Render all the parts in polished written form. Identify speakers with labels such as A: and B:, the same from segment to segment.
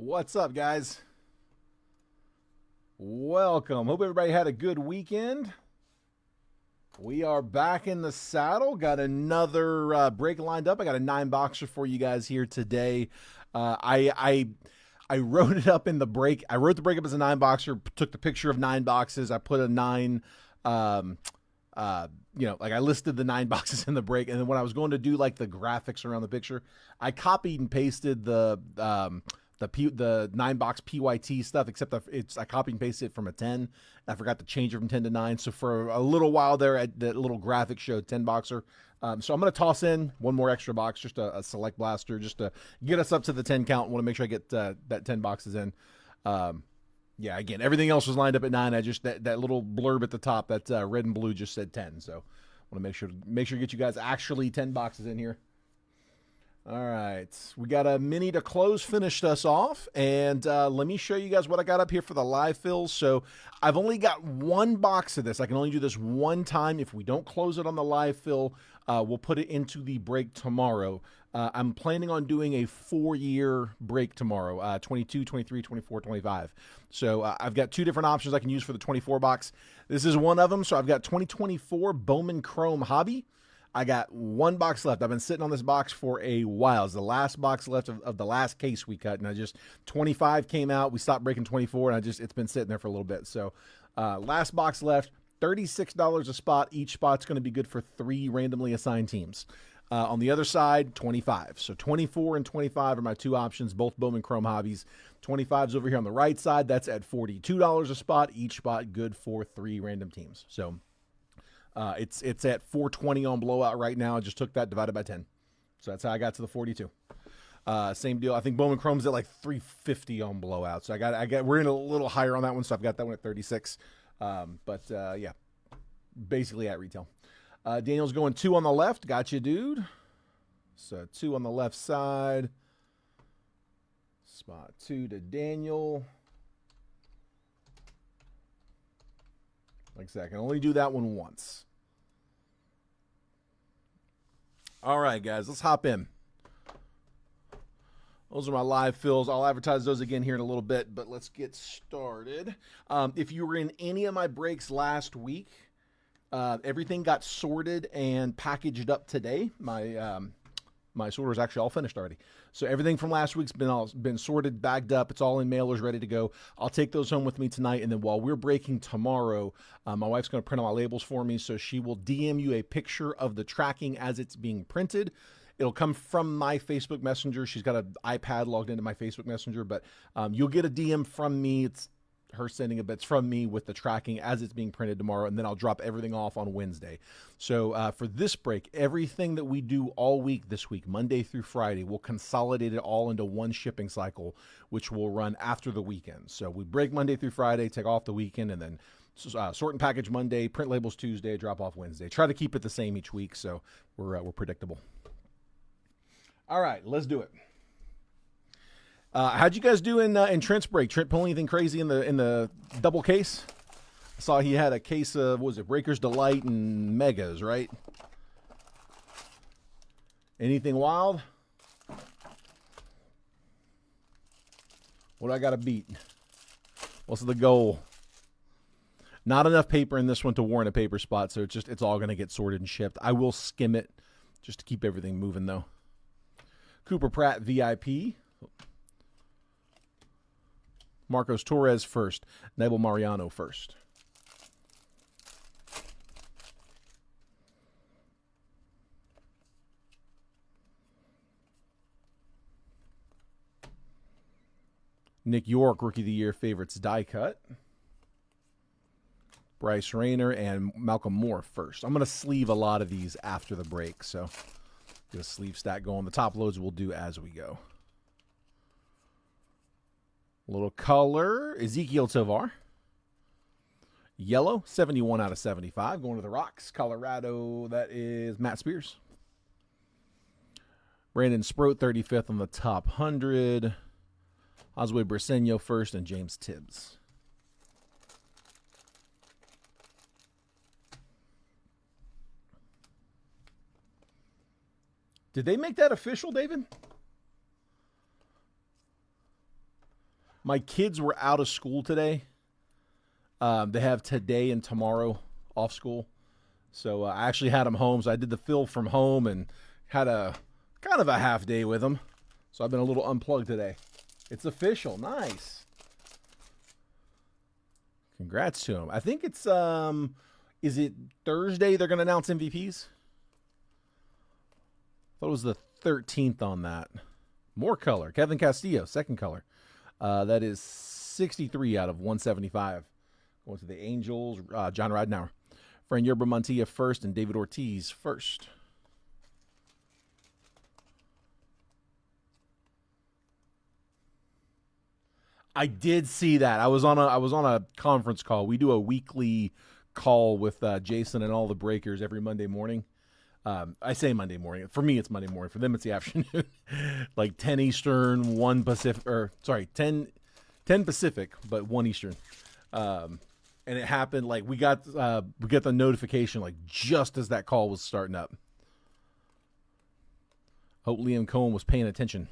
A: What's up, guys? Welcome. Hope everybody had a good weekend. We are back in the saddle. Got another break lined up. I got a 9-boxer for you guys here today. I wrote it up in the break. I wrote the break up as a 9-boxer. Took the picture of 9 boxes. I put a 9. Like I listed the 9 boxes in the break, and then when I was going to do like the graphics around the picture, I copied and pasted the 9-box PYT stuff, except I copied and pasted it from a 10. I forgot to change it from 10 to 9. So for a little while there, that little graphic showed 10 boxer. So I'm going to toss in one more extra box, just a select blaster, just to get us up to the 10 count. Want to make sure I get that 10 boxes in. Yeah, again, everything else was lined up at 9. I just that little blurb at the top, that red and blue, just said 10. So I want to make sure to get you guys actually 10 boxes in here. All right, we got a mini to close finished us off, and let me show you guys what I got up here for the live fills. So I've only got one box of this. I can only do this one time. If we don't close it on the live fill, we'll put it into the break tomorrow. I'm planning on doing a 4-year break tomorrow, 22, 23, 24, 25. So I've got 2 different options I can use for the 24 box. This is one of them. So I've got 2024 Bowman Chrome Hobby. I got 1 box left. I've been sitting on this box for a while. It's the last box left of the last case we cut. And 25 came out. We stopped breaking 24, and it's been sitting there for a little bit. So last box left, $36 a spot. Each spot's going to be good for 3 randomly assigned teams. On the other side, 25. So 24 and 25 are my 2 options, both Bowman Chrome Hobbies. 25's over here on the right side. That's at $42 a spot. Each spot good for 3 random teams. So it's at 420 on blowout right now. I just took that divided by 10. So that's how I got to the 42. Same deal. I think Bowman Chrome's at like 350 on blowout. So we're in a little higher on that one. So I've got that one at 36. Yeah, basically at retail. Daniel's going 2 on the left. Got you, dude. So 2 on the left side. Spot 2 to Daniel. Like I said, I can only do that one once. All right, guys, let's hop in. Those are my live fills. I'll advertise those again here in a little bit, but let's get started. If you were in any of my breaks last week, everything got sorted and packaged up today. My sorter is actually all finished already. So everything from last week's been sorted, bagged up. It's all in mailers, ready to go. I'll take those home with me tonight, and then while we're breaking tomorrow, my wife's going to print all my labels for me, so she will DM you a picture of the tracking as it's being printed. It'll come from my Facebook Messenger. She's got an iPad logged into my Facebook Messenger, but you'll get a DM from me. It's her sending it, but it's from me with the tracking as it's being printed tomorrow, and then I'll drop everything off on Wednesday. So for this break, everything that we do all week this week, Monday through Friday, we'll consolidate it all into one shipping cycle, which will run after the weekend. So we break Monday through Friday, take off the weekend, and then sort and package Monday, print labels Tuesday, drop off Wednesday. Try to keep it the same each week, so we're predictable. All right, let's do it. How'd you guys do in Trent's break? Trent pull anything crazy in the double case? I saw he had a case of, what was it, Breaker's Delight and Megas, right? Anything wild? What do I got to beat? What's the goal? Not enough paper in this one to warrant a paper spot, so it's all going to get sorted and shipped. I will skim it just to keep everything moving, though. Cooper Pratt VIP. Marcos Torres first. Nebel Mariano first. Nick York, Rookie of the Year favorites die cut. Bryce Rayner and Malcolm Moore first. I'm going to sleeve a lot of these after the break, so get a sleeve stack going. The top loads we'll do as we go. A little color, Ezekiel Tovar. Yellow, 71 out of 75. Going to the Rocks. Colorado, that is Matt Spears. Brandon Sproat, 35th on the top 100. Oswald Briseño first, and James Tibbs. Did they make that official, David? My kids were out of school today. They have today and tomorrow off school. So I actually had them home. So I did the fill from home and had a kind of a half day with them. So I've been a little unplugged today. It's official. Nice. Congrats to them. I think it's, is it Thursday they're going to announce MVPs? I thought it was the 13th on that. More color. Kevin Castillo, second color. That is 63 out of 175. Going to the Angels, John Ridenour. Fran Yerba Montilla first and David Ortiz first. I did see that. I was on a conference call. We do a weekly call with Jason and all the breakers every Monday morning. I say Monday morning. For me, it's Monday morning. For them, it's the afternoon. Like 10 Eastern, 1 Pacific, 10 Pacific, but 1 Eastern. And it happened like we got the notification like just as that call was starting up. Hope Liam Cohen was paying attention.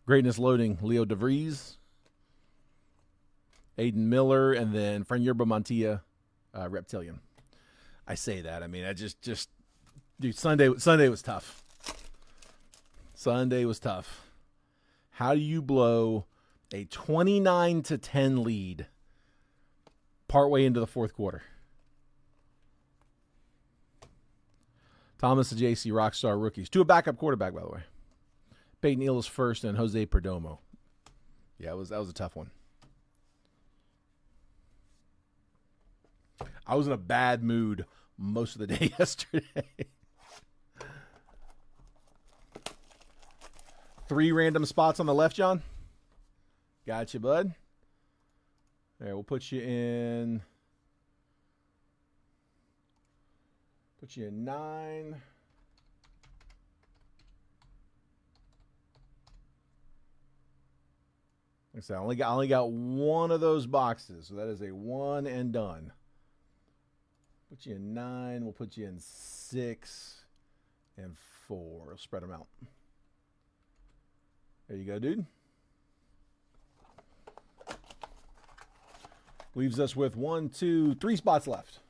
A: Greatness loading, Leo DeVries, Aiden Miller, and then Fran Yerba Montilla, Reptilian. I say that. I mean, I just dude, Sunday was tough. Sunday was tough. How do you blow a 29-10 lead partway into the fourth quarter? Thomas and JC Rockstar rookies. To a backup quarterback, by the way. Peyton Eales first and Jose Perdomo. Yeah, that was a tough one. I was in a bad mood most of the day yesterday. 3 random spots on the left, John. Gotcha, bud. There, we'll put you in 9. Like I said, I only got one of those boxes, so that is a one and done. Put you in 9. We'll put you in 6 and 4. We'll spread them out. There you go, dude. Leaves us with 1, 2, 3 spots left.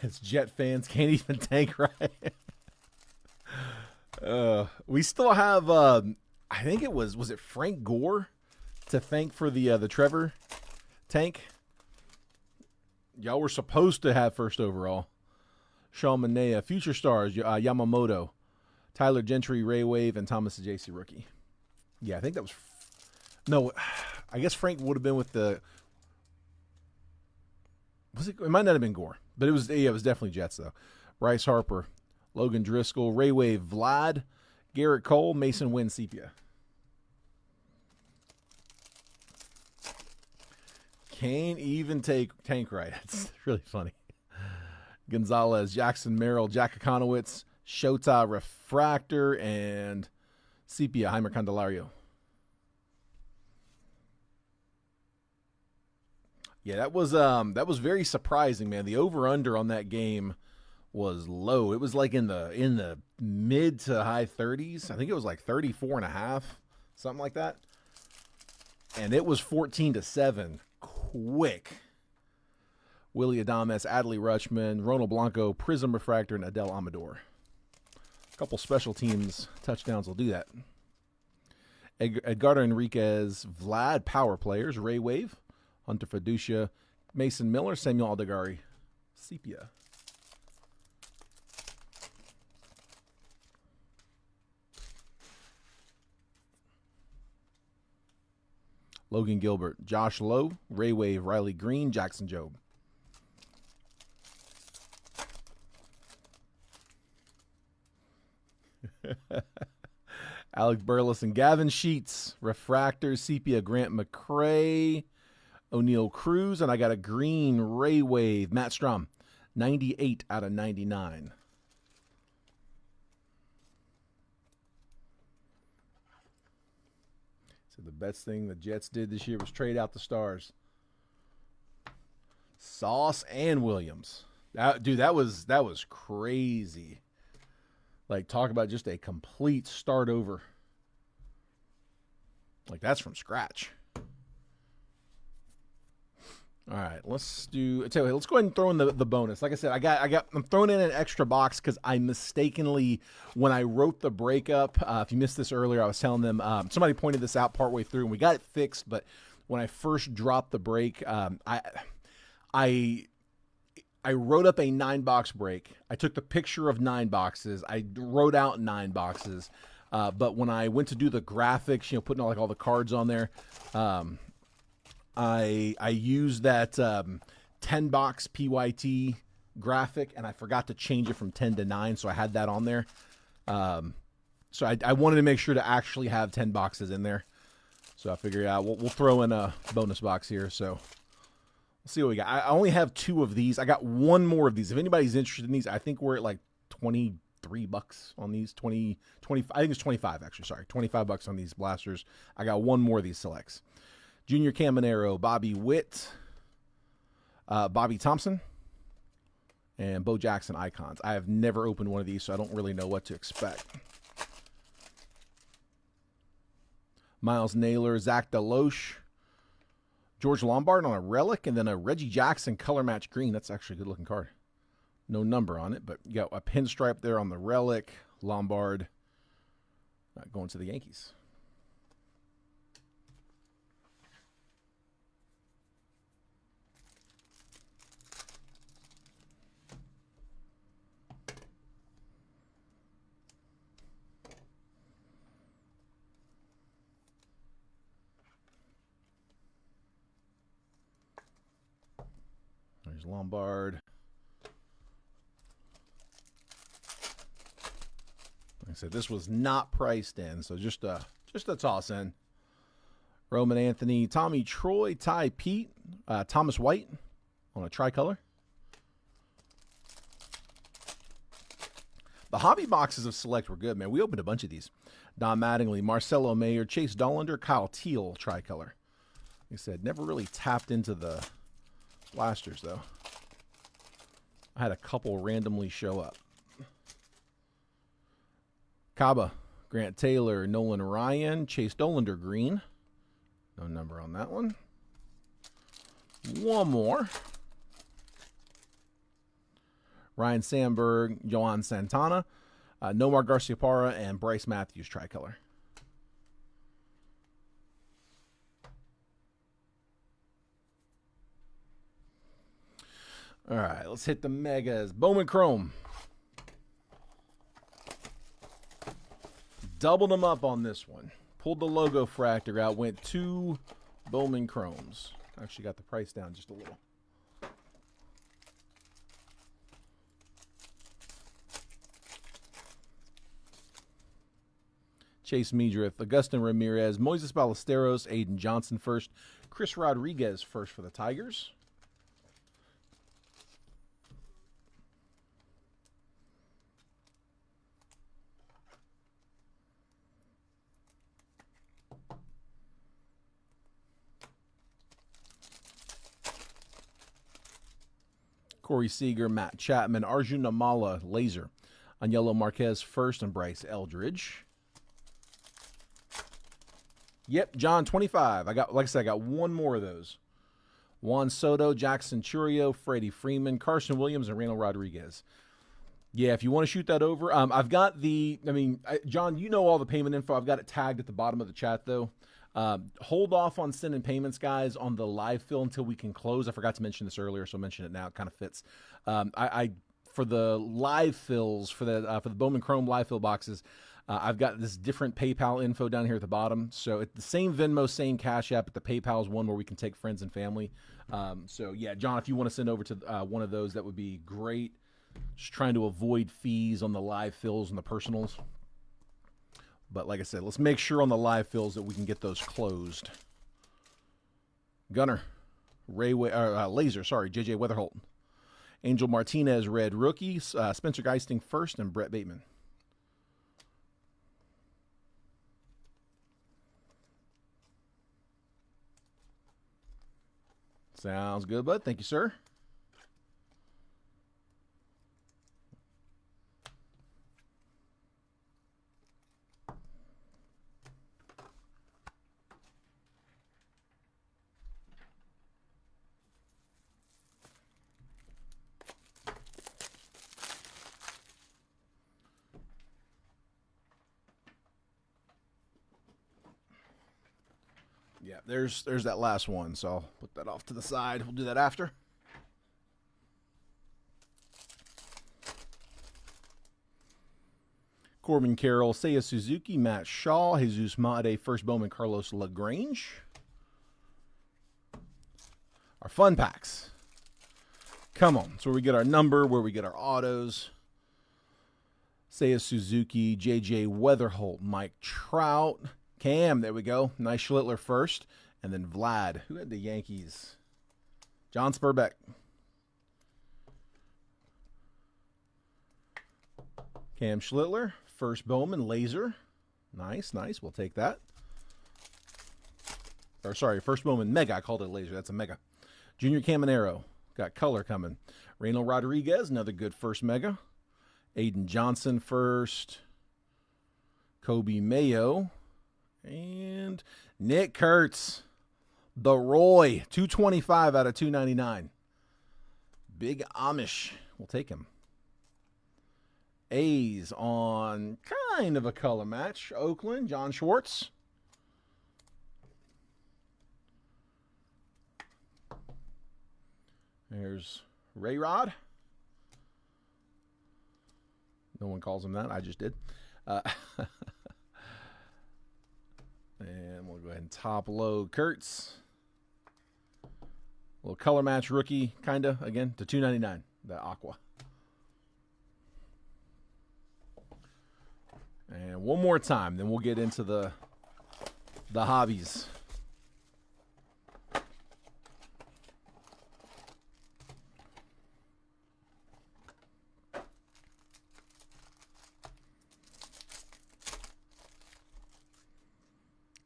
A: As Jet fans can't even tank right. We still have, I think it was it Frank Gore to thank for the Trevor tank? Y'all were supposed to have first overall. Sean Manea, future stars, Yamamoto, Tyler Gentry, Ray Wave, and Thomas J.C. rookie. Yeah, I think that was, no, I guess Frank would have been with the, it might not have been Gore, but it was definitely Jets though. Bryce Harper, Logan Driscoll, Ray Wave, Vlad, Garrett Cole, Mason Wynn, Sepia. Can't even tank right. It's really funny. Gonzalez, Jackson Merrill, Jack Econowitz, Shota Refractor, and Sepia, Heimer Candelario. Yeah, that was very surprising, man. The over-under on that game was low. It was like in the mid to high 30s. I think it was like 34.5, something like that. And it was 14-7, quick. Willie Adames, Adley Rutschman, Ronald Blanco, Prism Refractor, and Adele Amador. A couple special teams touchdowns will do that. Edgardo Enriquez, Vlad, power players, Ray Wave, Hunter Fiducia, Mason Miller, Samuel Aldegari, Sepia. Logan Gilbert, Josh Lowe, Ray Wave, Riley Green, Jackson Jobe. Alec Burleson, Gavin Sheets, Refractor, Sepia, Grant McCrae, O'Neal Cruz, and I got a green Ray Wave, Matt Strom, 98 out of 99. So the best thing the Jets did this year was trade out the stars. Sauce and Williams. That was crazy. Like, talk about just a complete start over. Like, that's from scratch. All right, let's do. Tell you, let's go ahead and throw in the bonus. Like I said, I'm throwing in an extra box because I mistakenly, when I wrote the breakup, if you missed this earlier, I was telling them somebody pointed this out partway through, and we got it fixed. But when I first dropped the break, I wrote up a 9-box break. I took the picture of 9 boxes. I wrote out 9 boxes. But when I went to do the graphics, putting all the cards on there, I used that 10-box PYT graphic, and I forgot to change it from 10 to 9, so I had that on there. So I wanted to make sure to actually have 10 boxes in there. So I figured out we'll throw in a bonus box here. So let's see what we got. I only have 2 of these. I got 1 more of these. If anybody's interested in these, I think we're at like $23 on these. 20, I think it's 25 actually. Sorry, $25 on these blasters. I got 1 more of these selects. Junior Caminero, Bobby Witt, Bobby Thompson, and Bo Jackson icons. I have never opened one of these, so I don't really know what to expect. Miles Naylor, Zach DeLoche, George Lombard on a relic, and then a Reggie Jackson color match green. That's actually a good-looking card. No number on it, but you got a pinstripe there on the relic. Lombard going to the Yankees. There's Lombard. Like I said, this was not priced in, so just a toss in. Roman Anthony, Tommy Troy, Ty Pete, Thomas White on a tricolor. The hobby boxes of Select were good, man. We opened a bunch of these. Don Mattingly, Marcelo Mayer, Chase Dollander, Kyle Teal tricolor. Like I said, never really tapped into the blasters, though. I had a couple randomly show up. Kaba, Grant Taylor, Nolan Ryan, Chase Dollander green. No number on that one. 1 more. Ryan Sandberg, Johan Santana, Nomar Garciaparra, and Bryce Matthews tricolor. All right, let's hit the megas. Bowman Chrome. Doubled them up on this one. Pulled the logo fractor out. Went 2 Bowman Chromes. Actually got the price down just a little. Chase Meadrith, Augustin Ramirez, Moises Ballesteros, Aiden Johnson first, Chris Rodriguez first for the Tigers. Corey Seager, Matt Chapman, Arjun Amala, Laser, Añelo Marquez first, and Bryce Eldridge. Yep, John 25. Like I said, I got 1 more of those. Juan Soto, Jackson Churio, Freddie Freeman, Carson Williams, and Randall Rodriguez. Yeah, if you want to shoot that over, I've got John, you know all the payment info. I've got it tagged at the bottom of the chat, though. Hold off on sending payments, guys, on the live fill until we can close. I forgot to mention this earlier, so I'll mention it now. It kind of fits. For the live fills, for the Bowman Chrome live fill boxes, I've got this different PayPal info down here at the bottom. So it's the same Venmo, same Cash App, but the PayPal is one where we can take friends and family. So yeah, John, if you want to send over to one of those, that would be great. Just trying to avoid fees on the live fills and the personals. But like I said, let's make sure on the live fills that we can get those closed. Gunner, Laser, JJ Weatherholt. Angel Martinez, red rookie. Spencer Geisting first, and Brett Bateman. Sounds good, bud. Thank you, sir. Yeah, there's that last one. So I'll put that off to the side. We'll do that after. Corbin Carroll, Seiya Suzuki, Matt Shaw, Jesus Made, first Bowman, Carlos LaGrange. Our fun packs. Come on. It's where we get our number, where we get our autos. Seiya Suzuki, JJ Weatherholt, Mike Trout, Cam, there we go. Nice Schlittler first. And then Vlad. Who had the Yankees? John Spurbeck. Cam Schlittler, first Bowman, laser. Nice, nice. We'll take that. Or sorry, first Bowman, mega. I called it laser. That's a mega. Junior Caminero. Got color coming. Reynel Rodriguez, another good first mega. Aiden Johnson first. Kobe Mayo. And Nick Kurtz. The Roy. 225 out of 299. Big Amish. We'll take him. A's on kind of a color match. Oakland, John Schwartz. There's Ray Rod. No one calls him that. I just did. And we'll go ahead and top load Kurtz. Little color match rookie, kind of, again, to $2.99, the Aqua. And one more time, then we'll get into the hobbies.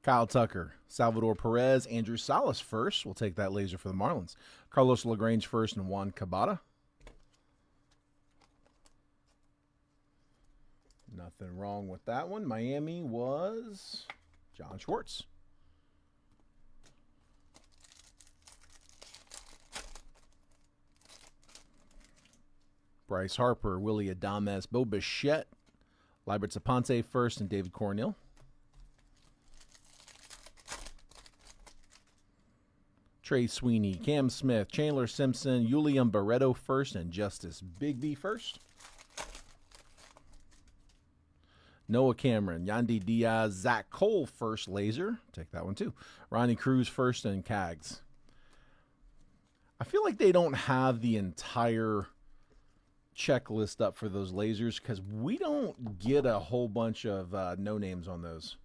A: Kyle Tucker, Salvador Perez, Andrew Salas first. We'll take that laser for the Marlins. Carlos LaGrange first and Juan Cabada. Nothing wrong with that one. Miami was John Schwartz. Bryce Harper, Willie Adames, Bo Bichette, Libert Zaponte first, and David Cornell. Trey Sweeney, Cam Smith, Chandler Simpson, Julian Barreto first, and Justice Bigby first. Noah Cameron, Yandy Diaz, Zach Cole first, laser. Take that one too. Ronnie Cruz first, and Cags. I feel like they don't have the entire checklist up for those lasers because we don't get a whole bunch of no names on those.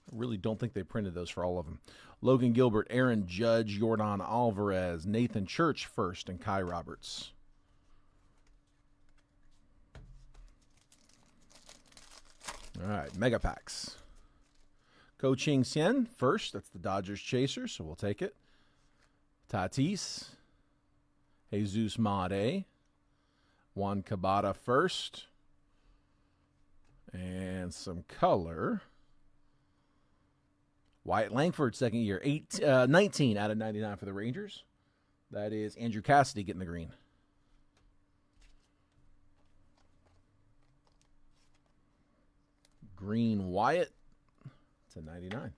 A: I really don't think they printed those for all of them. Logan Gilbert, Aaron Judge, Jordan Alvarez, Nathan Church first, and Kai Roberts. All right, mega packs. Ko Ching Sien first. That's the Dodgers chaser, so we'll take it. Tatis. Jesus Made. Juan Cabada first. And some color. Wyatt Langford, second year. 19 out of 99 for the Rangers. That is Andrew Cassidy getting the green. Green Wyatt to 99.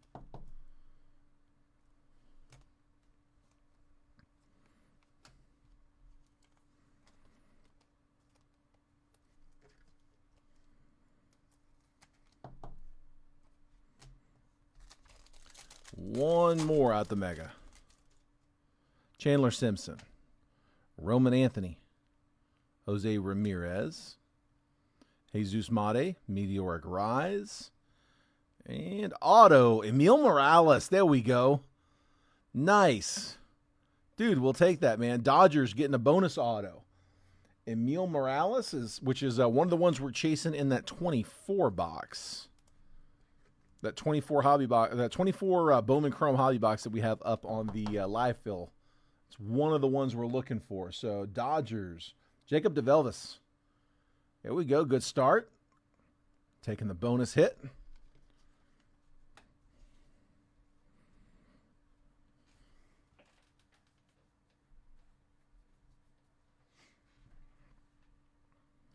A: One more out the mega. Chandler Simpson, Roman Anthony, Jose Ramirez, Jesus Made, Meteoric Rise, and auto, Emil Morales. There we go. Nice. Dude, we'll take that, man. Dodgers getting a bonus auto. Emil Morales, which is one of the ones we're chasing in that 24 box. That 24 hobby box, that 24 Bowman Chrome hobby box that we have up on the live fill. It's one of the ones we're looking for. So Dodgers, Jacob DeVelvis. There we go. Good start. Taking the bonus hit.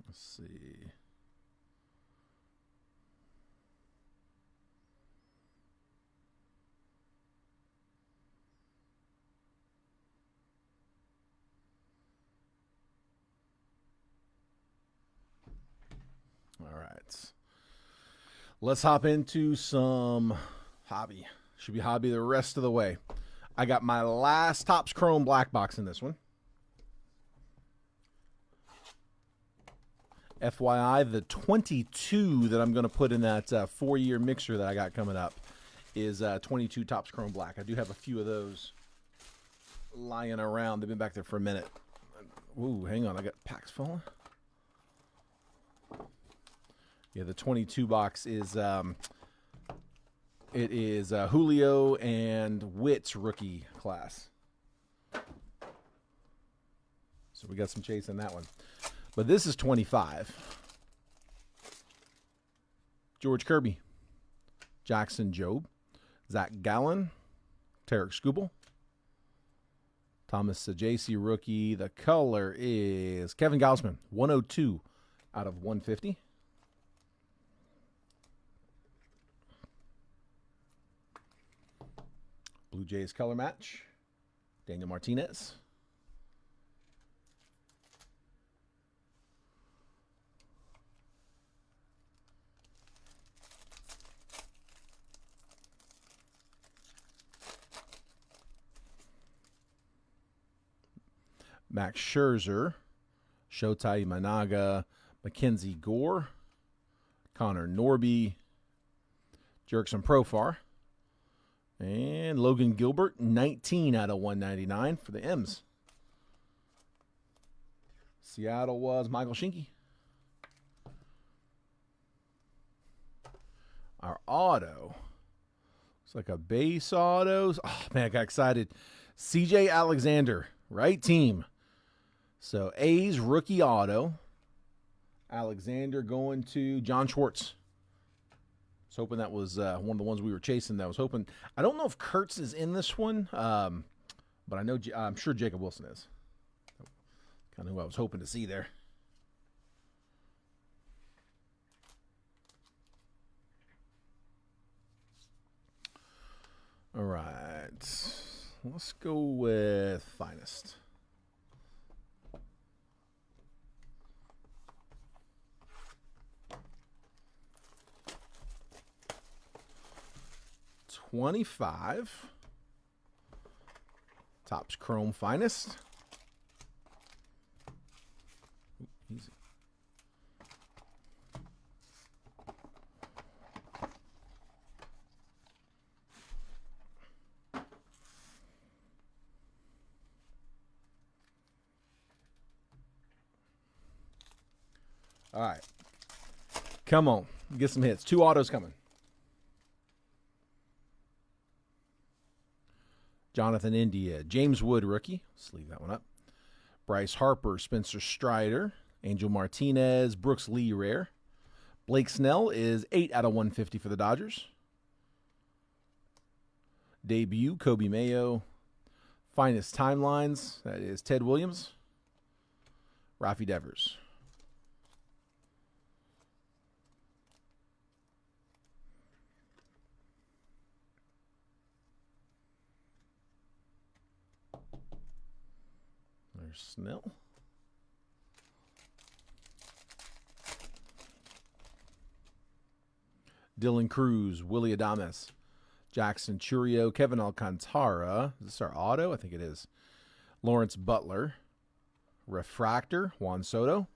A: Let's see. right. Let's hop into some hobby. Should be hobby the rest of the way. I got my last Topps Chrome black box in this one. FYI, the 22 that I'm going to put in that 4-year mixer that I got coming up is 22 Topps Chrome black. I do have a few of those lying around. They've been back there for a minute. Ooh, hang on. I got packs falling. Yeah, the 22 box is it is Julio and Witt's rookie class. So we got some chase in that one. But this is 25. George Kirby, Jackson Jobe, Zach Gallen, Tarek Skubal, Thomas Sajaci rookie. The color is Kevin Gausman, 102 out of 150. Blue Jays color match, Daniel Martinez. Max Scherzer, Shotai Managa, Mackenzie Gore, Connor Norby, Jerickson Profar, and Logan Gilbert, 19 out of 199 for the M's. Seattle was Michael Shinky. Our auto, looks like a base auto. Oh, man, I got excited. CJ Alexander, right team. So A's rookie auto. Alexander going to John Schwartz. I was hoping that was one of the ones we were chasing. That I was hoping. I don't know if Kurtz is in this one, but I know I'm sure Jacob Wilson is. Kind of who I was hoping to see there. All right, let's go with Finest. $25. Topps Chrome Finest. Ooh, easy. All right. Come on. Get some hits. 2 autos coming. Jonathan India, James Wood rookie. Let's leave that one up. Bryce Harper, Spencer Strider, Angel Martinez, Brooks Lee rare. Blake Snell is 8 out of 150 for the Dodgers. Debut, Kobe Mayo. Finest timelines, that is Ted Williams. Rafi Devers. Snell. Dylan Cruz, Willie Adames, Jackson Churio, Kevin Alcantara. Is this our auto? I think it is. Lawrence Butler. Refractor, Juan Soto.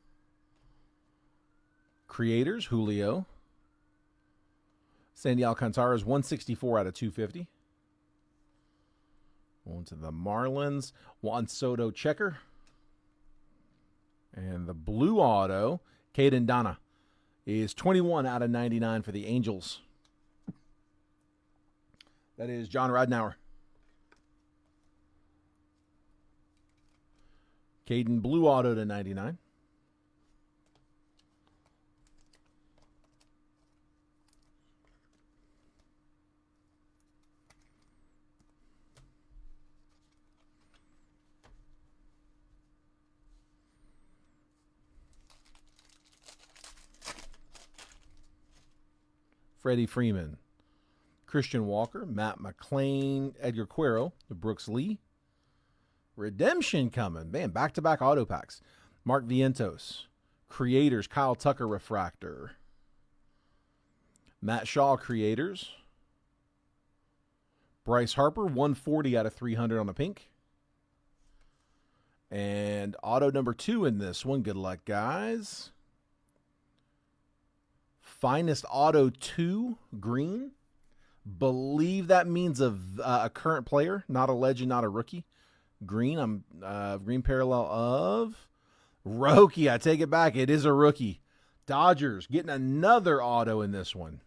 A: Creators, Julio. Sandy Alcantara's 164 out of 250. Going to the Marlins, Juan Soto checker. And the blue auto, Caden Donna, is 21 out of 99 for the Angels. That is John Radnauer. Caden blue auto to 99. Freddie Freeman, Christian Walker, Matt McClain, Edgar Cuero, the Brooks Lee. Redemption coming. Man, back-to-back auto packs. Mark Vientos. Creators, Kyle Tucker refractor. Matt Shaw creators. Bryce Harper, 140 out of 300 on the pink. And auto number 2 in this one. Good luck, guys. Finest auto 2, green. Believe that means a current player, not a legend, not a rookie. Green, green parallel of Roki. I take it back. It is a rookie. Dodgers getting another auto in this one.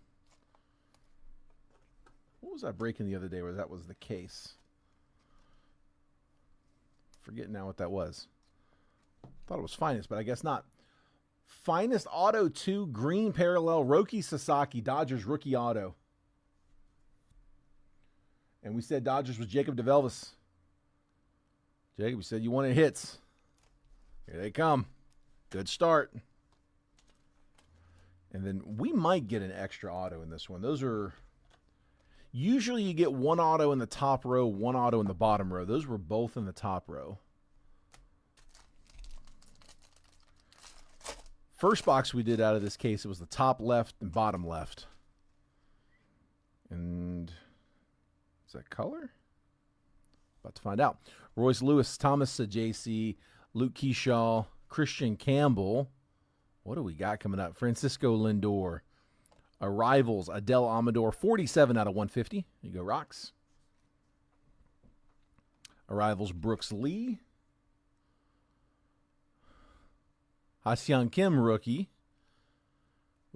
A: What was I breaking the other day where that was the case? Forget now what that was. Thought it was finest, but I guess not. Finest auto 2, green parallel, Roki Sasaki, Dodgers rookie auto. And we said Dodgers was Jacob DeVelvis. Jacob, we said you wanted hits. Here they come. Good start. And then we might get an extra auto in this one. Those are... Usually you get one auto in the top row, one auto in the bottom row. Those were both in the top row. First box we did out of this case, it was the top left and bottom left. And is that color? About to find out. Royce Lewis, Thomas JC, Luke Keyshaw, Christian Campbell. What do we got coming up? Francisco Lindor. Arrivals, Adele Amador, 47 out of 150. There you go, Rocks. Arrivals, Brooks Lee. Ha-Seong Kim, rookie.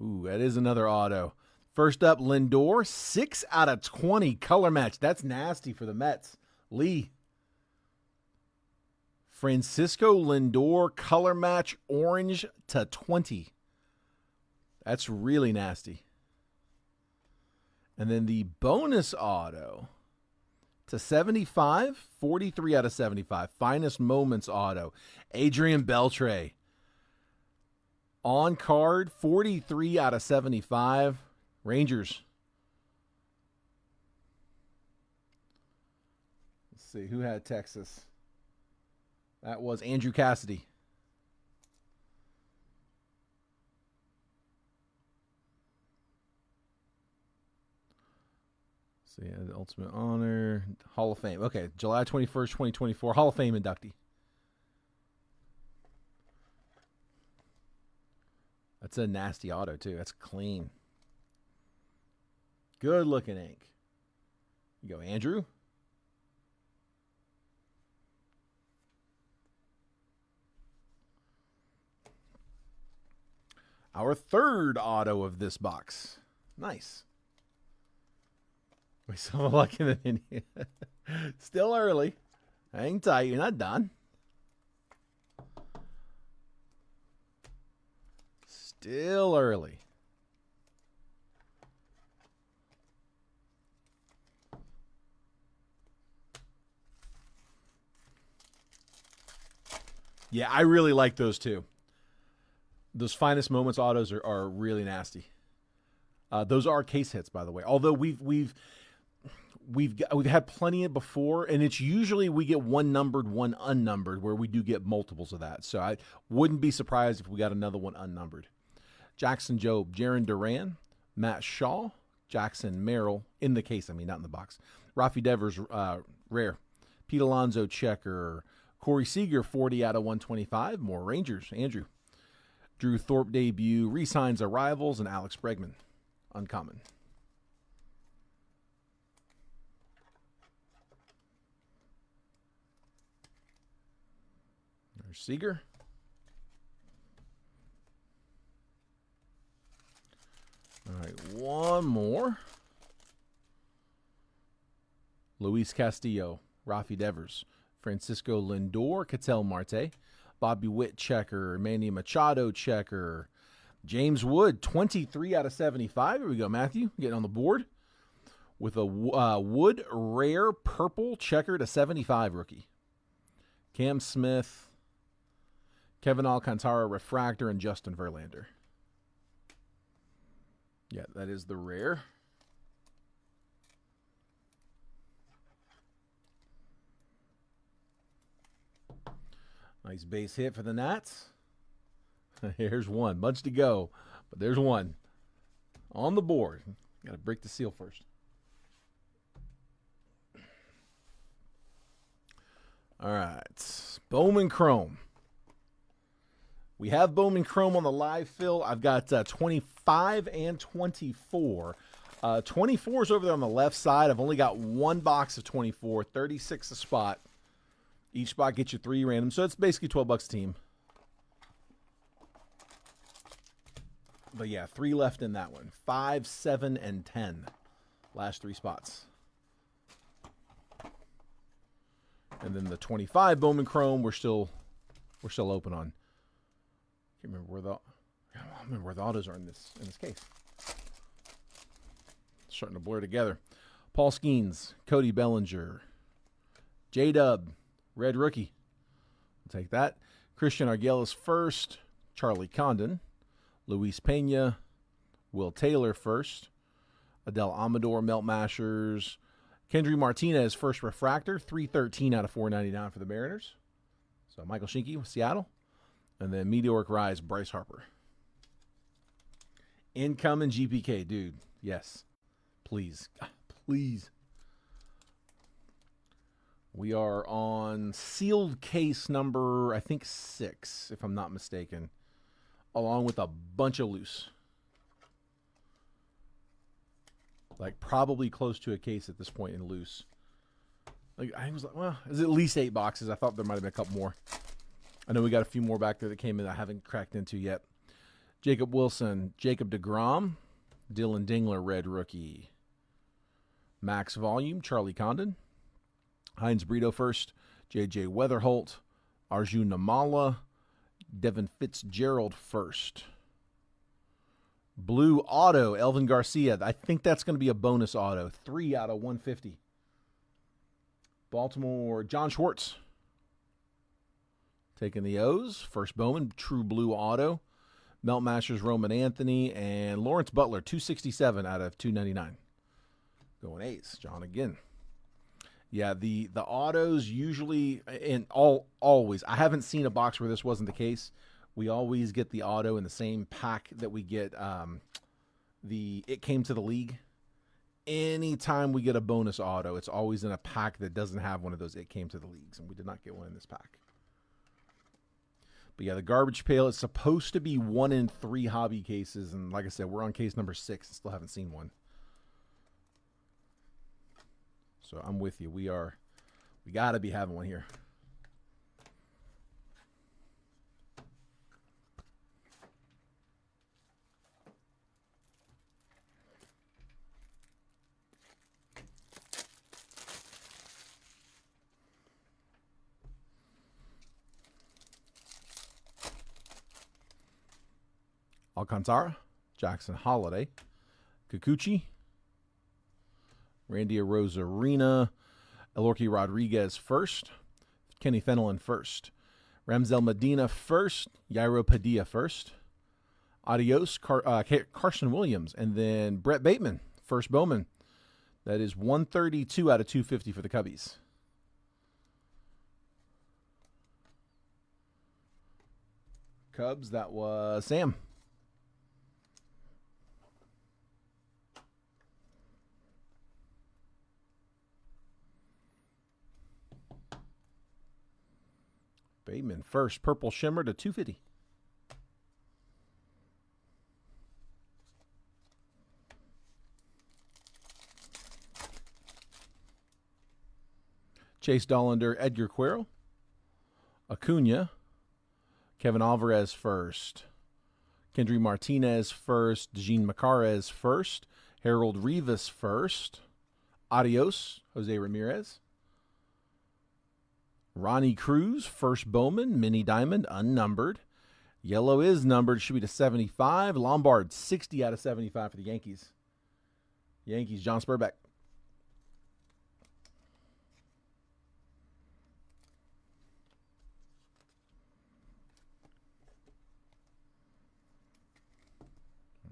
A: Ooh, that is another auto. First up, Lindor, 6 out of 20, color match. That's nasty for the Mets. Lee. Francisco Lindor, color match, orange to 20. That's really nasty. And then the bonus auto to 75, 43 out of 75. Finest moments auto. Adrian Beltre. On card, 43 out of 75. Rangers. Let's see, who had Texas? That was Andrew Cassidy. So yeah, the Ultimate Honor, Hall of Fame. Okay, July 21st, 2024, Hall of Fame inductee. That's a nasty auto, too. That's clean. Good looking ink. You go, Andrew. Our third auto of this box. Nice. We saw luck in the Indian. Still early. Hang tight. You're not done. Still early. Yeah, I really like those too. Those finest moments autos are really nasty. Those are case hits, by the way. Although we've had plenty of before, and it's usually we get one numbered, one unnumbered, where we do get multiples of that. So I wouldn't be surprised if we got another one unnumbered. Jackson Jobe, Jaron Duran, Matt Shaw, Jackson Merrill, in the case, I mean, not in the box. Rafi Devers, rare. Pete Alonso, checker. Corey Seager, 40 out of 125. More Rangers. Andrew. Drew Thorpe debut, re-signs Arrivals, and Alex Bregman. Uncommon. There's Seager. All right, one more. Luis Castillo, Rafi Devers, Francisco Lindor, Ketel Marte, Bobby Witt checker, Manny Machado checker, James Wood, 23 out of 75. Here we go, Matthew, getting on the board with a Wood rare purple checker to 75 rookie. Cam Smith, Kevin Alcantara refractor, and Justin Verlander. Yeah, that is the rare. Nice base hit for the Nats. Here's one. Bunch to go, but there's one. On the board. Got to break the seal first. All right. Bowman Chrome. We have Bowman Chrome on the live fill. I've got 25 and 24. 24 is over there on the left side. I've only got one box of 24, 36 a spot. Each spot gets you 3 random, so it's basically $12 a team. But yeah, 3 left in that one. 5, 7, and 10. Last 3 spots. And then the 25 Bowman Chrome, we're still open on. I don't remember where the autos are in this case. It's starting to blur together. Paul Skeens, Cody Bellinger, J-Dub, red rookie. We'll take that. Christian Arguelles first. Charlie Condon, Luis Pena, Will Taylor first. Adele Amador, Melt Mashers. Kendry Martinez, first refractor, 313 out of 499 for the Mariners. So Michael Shinky with Seattle. And then Meteoric Rise, Bryce Harper. Incoming GPK, dude. Yes. Please. Please. We are on sealed case number, I think, 6, if I'm not mistaken. Along with a bunch of loose. Like, probably close to a case at this point in loose. Like, I was like, well, it's at least 8 boxes. I thought there might have been a couple more. I know we got a few more back there that came in that I haven't cracked into yet. Jacob Wilson, Jacob deGrom, Dylan Dingler, red rookie. Max Volume, Charlie Condon. Heinz Brito first. J.J. Weatherholt, Arjun Namala, Devin Fitzgerald first. Blue auto, Elvin Garcia. I think that's going to be a bonus auto. 3 out of 150. Baltimore, John Schwartz. Taking the O's. First Bowman, true blue auto. Melt Masters, Roman Anthony. And Lawrence Butler, 267 out of 299. Going A's. John again. Yeah, the autos usually, and always, I haven't seen a box where this wasn't the case. We always get the auto in the same pack that we get It Came to the League. Anytime we get a bonus auto, it's always in a pack that doesn't have one of those It Came to the Leagues, and we did not get one in this pack. But yeah, the garbage pail is supposed to be 1 in 3 hobby cases, and like I said, we're on case number 6 and still haven't seen one. So I'm with you. We got to be having one here. Alcantara, Jackson Holiday, Kikuchi, Randy Arozarena, Elorki Rodriguez first, Kenny Fenelon first, Ramzel Medina first, Yairo Padilla first, Adios, Carson Williams, and then Brett Bateman, first Bowman. That is 132 out of 250 for the Cubbies. Cubs, that was Sam. Bateman first, purple shimmer to 250. Chase Dollander, Edgar Quero, Acuna, Kevin Alvarez first, Kendry Martinez first, Dejean Macarez first, Harold Rivas first, Adios, Jose Ramirez, Ronnie Cruz, first Bowman, mini diamond, unnumbered. Yellow is numbered, should be to 75. Lombard, 60 out of 75 for the Yankees. Yankees, John Spurbeck.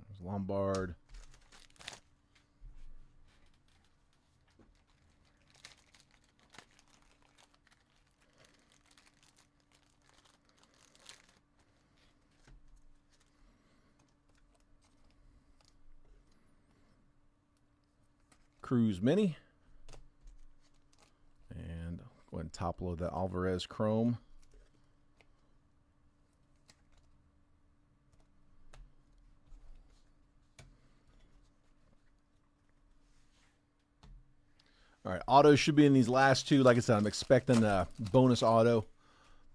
A: There's Lombard. Cruz Mini. And go ahead and top load that Alvarez Chrome. All right, autos should be in these last two. Like I said, I'm expecting a bonus auto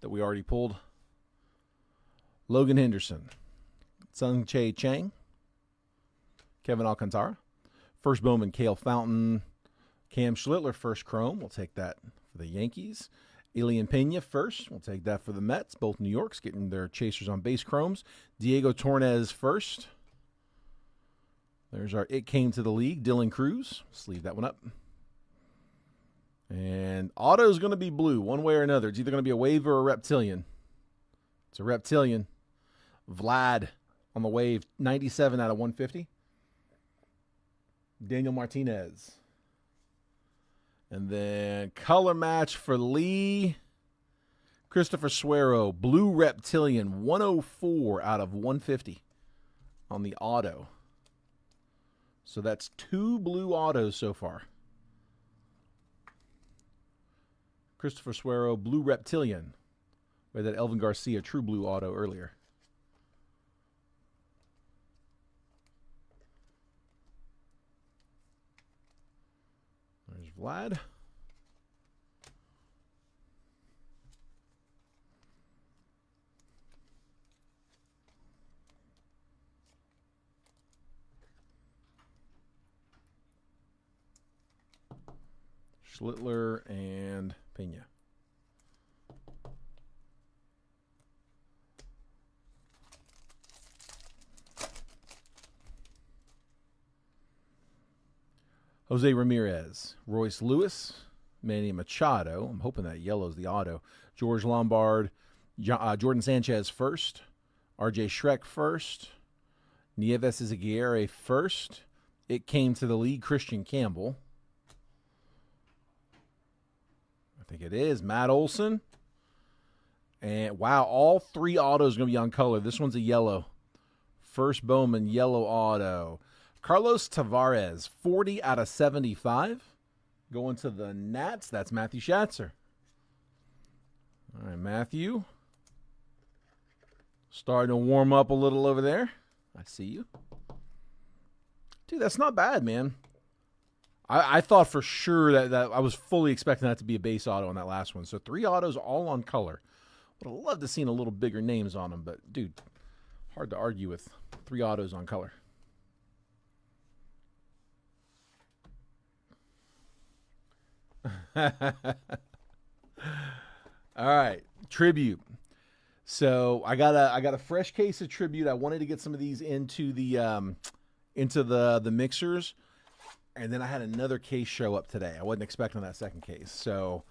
A: that we already pulled. Logan Henderson, Sung Chae Chang, Kevin Alcantara, first Bowman Cale Fountain, Cam Schlittler, first Chrome. We'll take that for the Yankees. Elian Pena first. We'll take that for the Mets. Both New Yorks getting their chasers on base Chromes. Diego Torres first. There's our It Came to the League, Dylan Cruz. Let's leave that one up. And auto is going to be blue one way or another. It's either going to be a wave or a reptilian. It's a reptilian. Vlad on the wave, 97 out of 150. Daniel Martinez. And then color match for Lee. Christopher Suero, blue reptilian, 104 out of 150 on the auto. So that's 2 blue autos so far. Christopher Suero, blue reptilian. We had that Elvin Garcia true blue auto earlier. There's Vlad. Schlittler and Pena. Jose Ramirez, Royce Lewis, Manny Machado. I'm hoping that yellow is the auto. George Lombard, Jordan Sanchez first. RJ Schreck first. Nieves Aguirre first. It Came to the League, Christian Campbell. I think it is. Matt Olson. And, wow, all 3 autos going to be on color. This one's a yellow. First Bowman, yellow auto. Carlos Tavares, 40 out of 75. Going to the Nats. That's Matthew Schatzer. All right, Matthew. Starting to warm up a little over there. I see you. Dude, that's not bad, man. I thought for sure that I was fully expecting that to be a base auto on that last one. So 3 autos all on color. Would have loved to seen a little bigger names on them, but dude, hard to argue with 3 autos on color. All right, tribute. So I got a fresh case of tribute. I wanted to get some of these into the mixers. And then I had another case show up today. I wasn't expecting that second case. So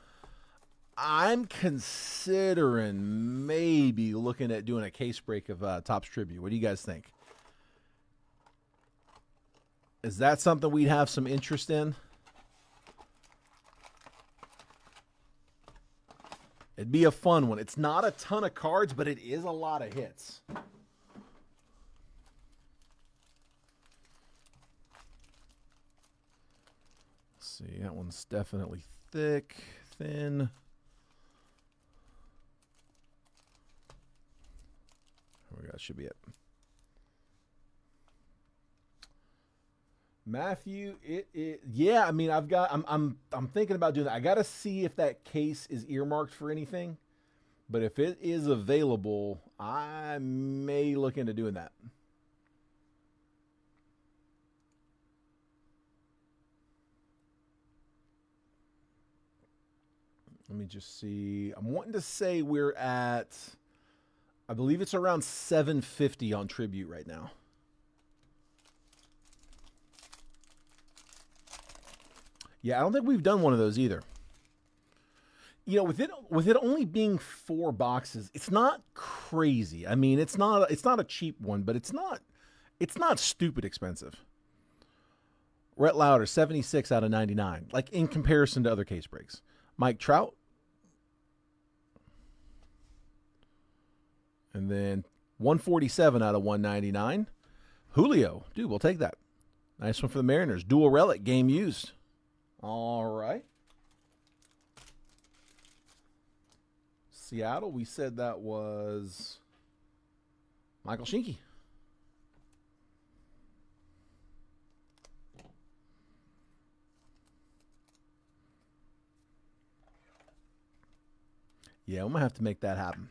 A: I'm considering maybe looking at doing a case break of Topps Tribute. What do you guys think? Is that something we'd have some interest in? It'd be a fun one. It's not a ton of cards, but it is a lot of hits. See, that one's definitely thick, thin. There we go. That should be it. Matthew, yeah. I mean, I'm thinking about doing that. I got to see if that case is earmarked for anything, but if it is available, I may look into doing that. Let me just see. I'm wanting to say we're at, I believe it's around 750 on Tribute right now. Yeah, I don't think we've done one of those either. You know, with it only being 4 boxes, it's not crazy. I mean, it's not a cheap one, but it's not stupid expensive. Rhett Lauder, 76 out of 99, like in comparison to other case breaks. Mike Trout. And then 147 out of 199. Julio. Dude, we'll take that. Nice one for the Mariners. Dual relic, game used. All right. Seattle, we said that was Michael Shinky. Yeah, I'm going to have to make that happen.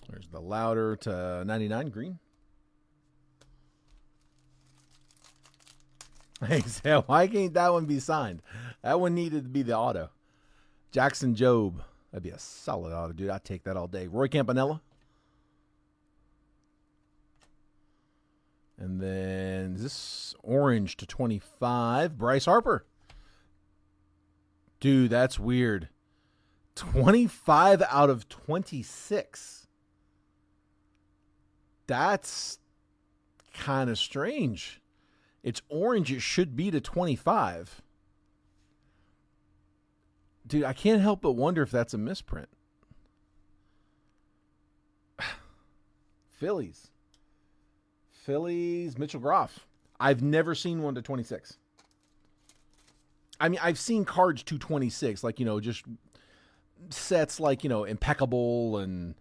A: There's the Louder to 99 green. Why can't that one be signed? That one needed to be the auto. Jackson Jobe. That'd be a solid auto, dude. I'd take that all day. Roy Campanella. And then this orange to 25. Bryce Harper. Dude, that's weird. 25 out of 26. That's kind of strange. It's orange. It should be to 25. Dude, I can't help but wonder if that's a misprint. Phillies, Mitchell Groff. I've never seen one to 26. I mean, I've seen cards to 26, like, just sets like, Impeccable and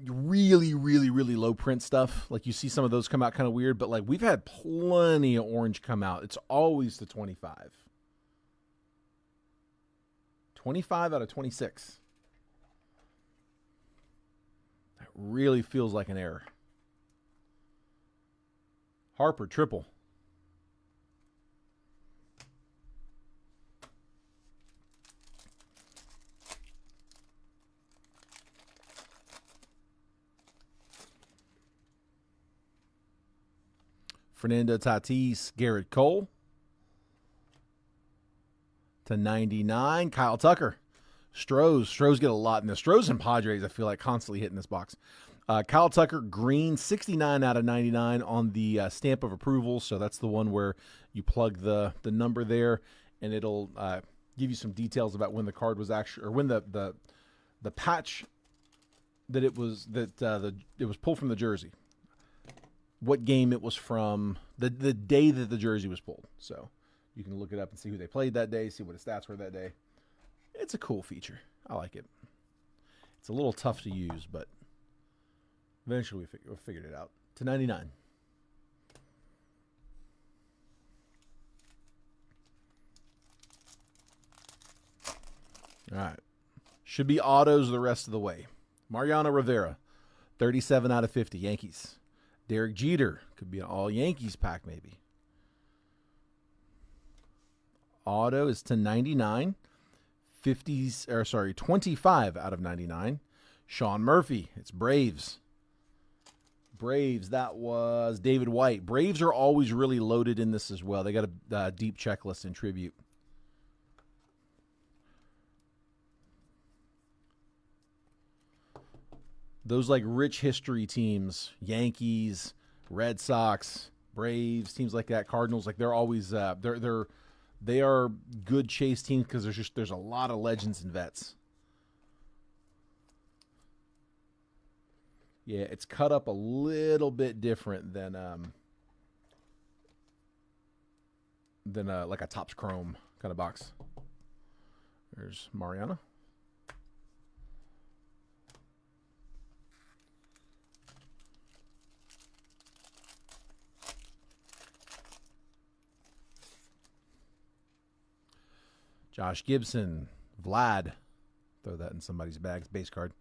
A: really, really, really low print stuff. Like, you see some of those come out kind of weird, but like, we've had plenty of orange come out. It's always the 25. 25 out of 26. That really feels like an error. Harper, triple. Fernando Tatis, Garrett Cole to 99. Kyle Tucker. Strohs get a lot in this. Strohs and Padres, I feel like, constantly hitting this box. Kyle Tucker, green, 69 out of 99 on the stamp of approval. So that's the one where you plug the number there, and it'll give you some details about when the card was actually, or when the patch that it was pulled from the jersey. What game it was from, the day that the jersey was pulled. So you can look it up and see who they played that day, see what his stats were that day. It's a cool feature. I like it. It's a little tough to use, but eventually we figured it out. To 99. All right. Should be autos the rest of the way. Mariano Rivera, 37 out of 50, Yankees. Derek Jeter, could be an all Yankees pack maybe. Auto is to 99. 25 out of 99. Sean Murphy, it's Braves. That was David White. Braves are always really loaded in this as well. They got a deep checklist in tribute. Those like rich history teams, Yankees, Red Sox, Braves, teams like that, Cardinals, like they're always they are good chase teams because there's a lot of legends and vets. Yeah, it's cut up a little bit different than like a Topps Chrome kind of box. There's Mariana. Josh Gibson, Vlad, throw that in somebody's bag, base card.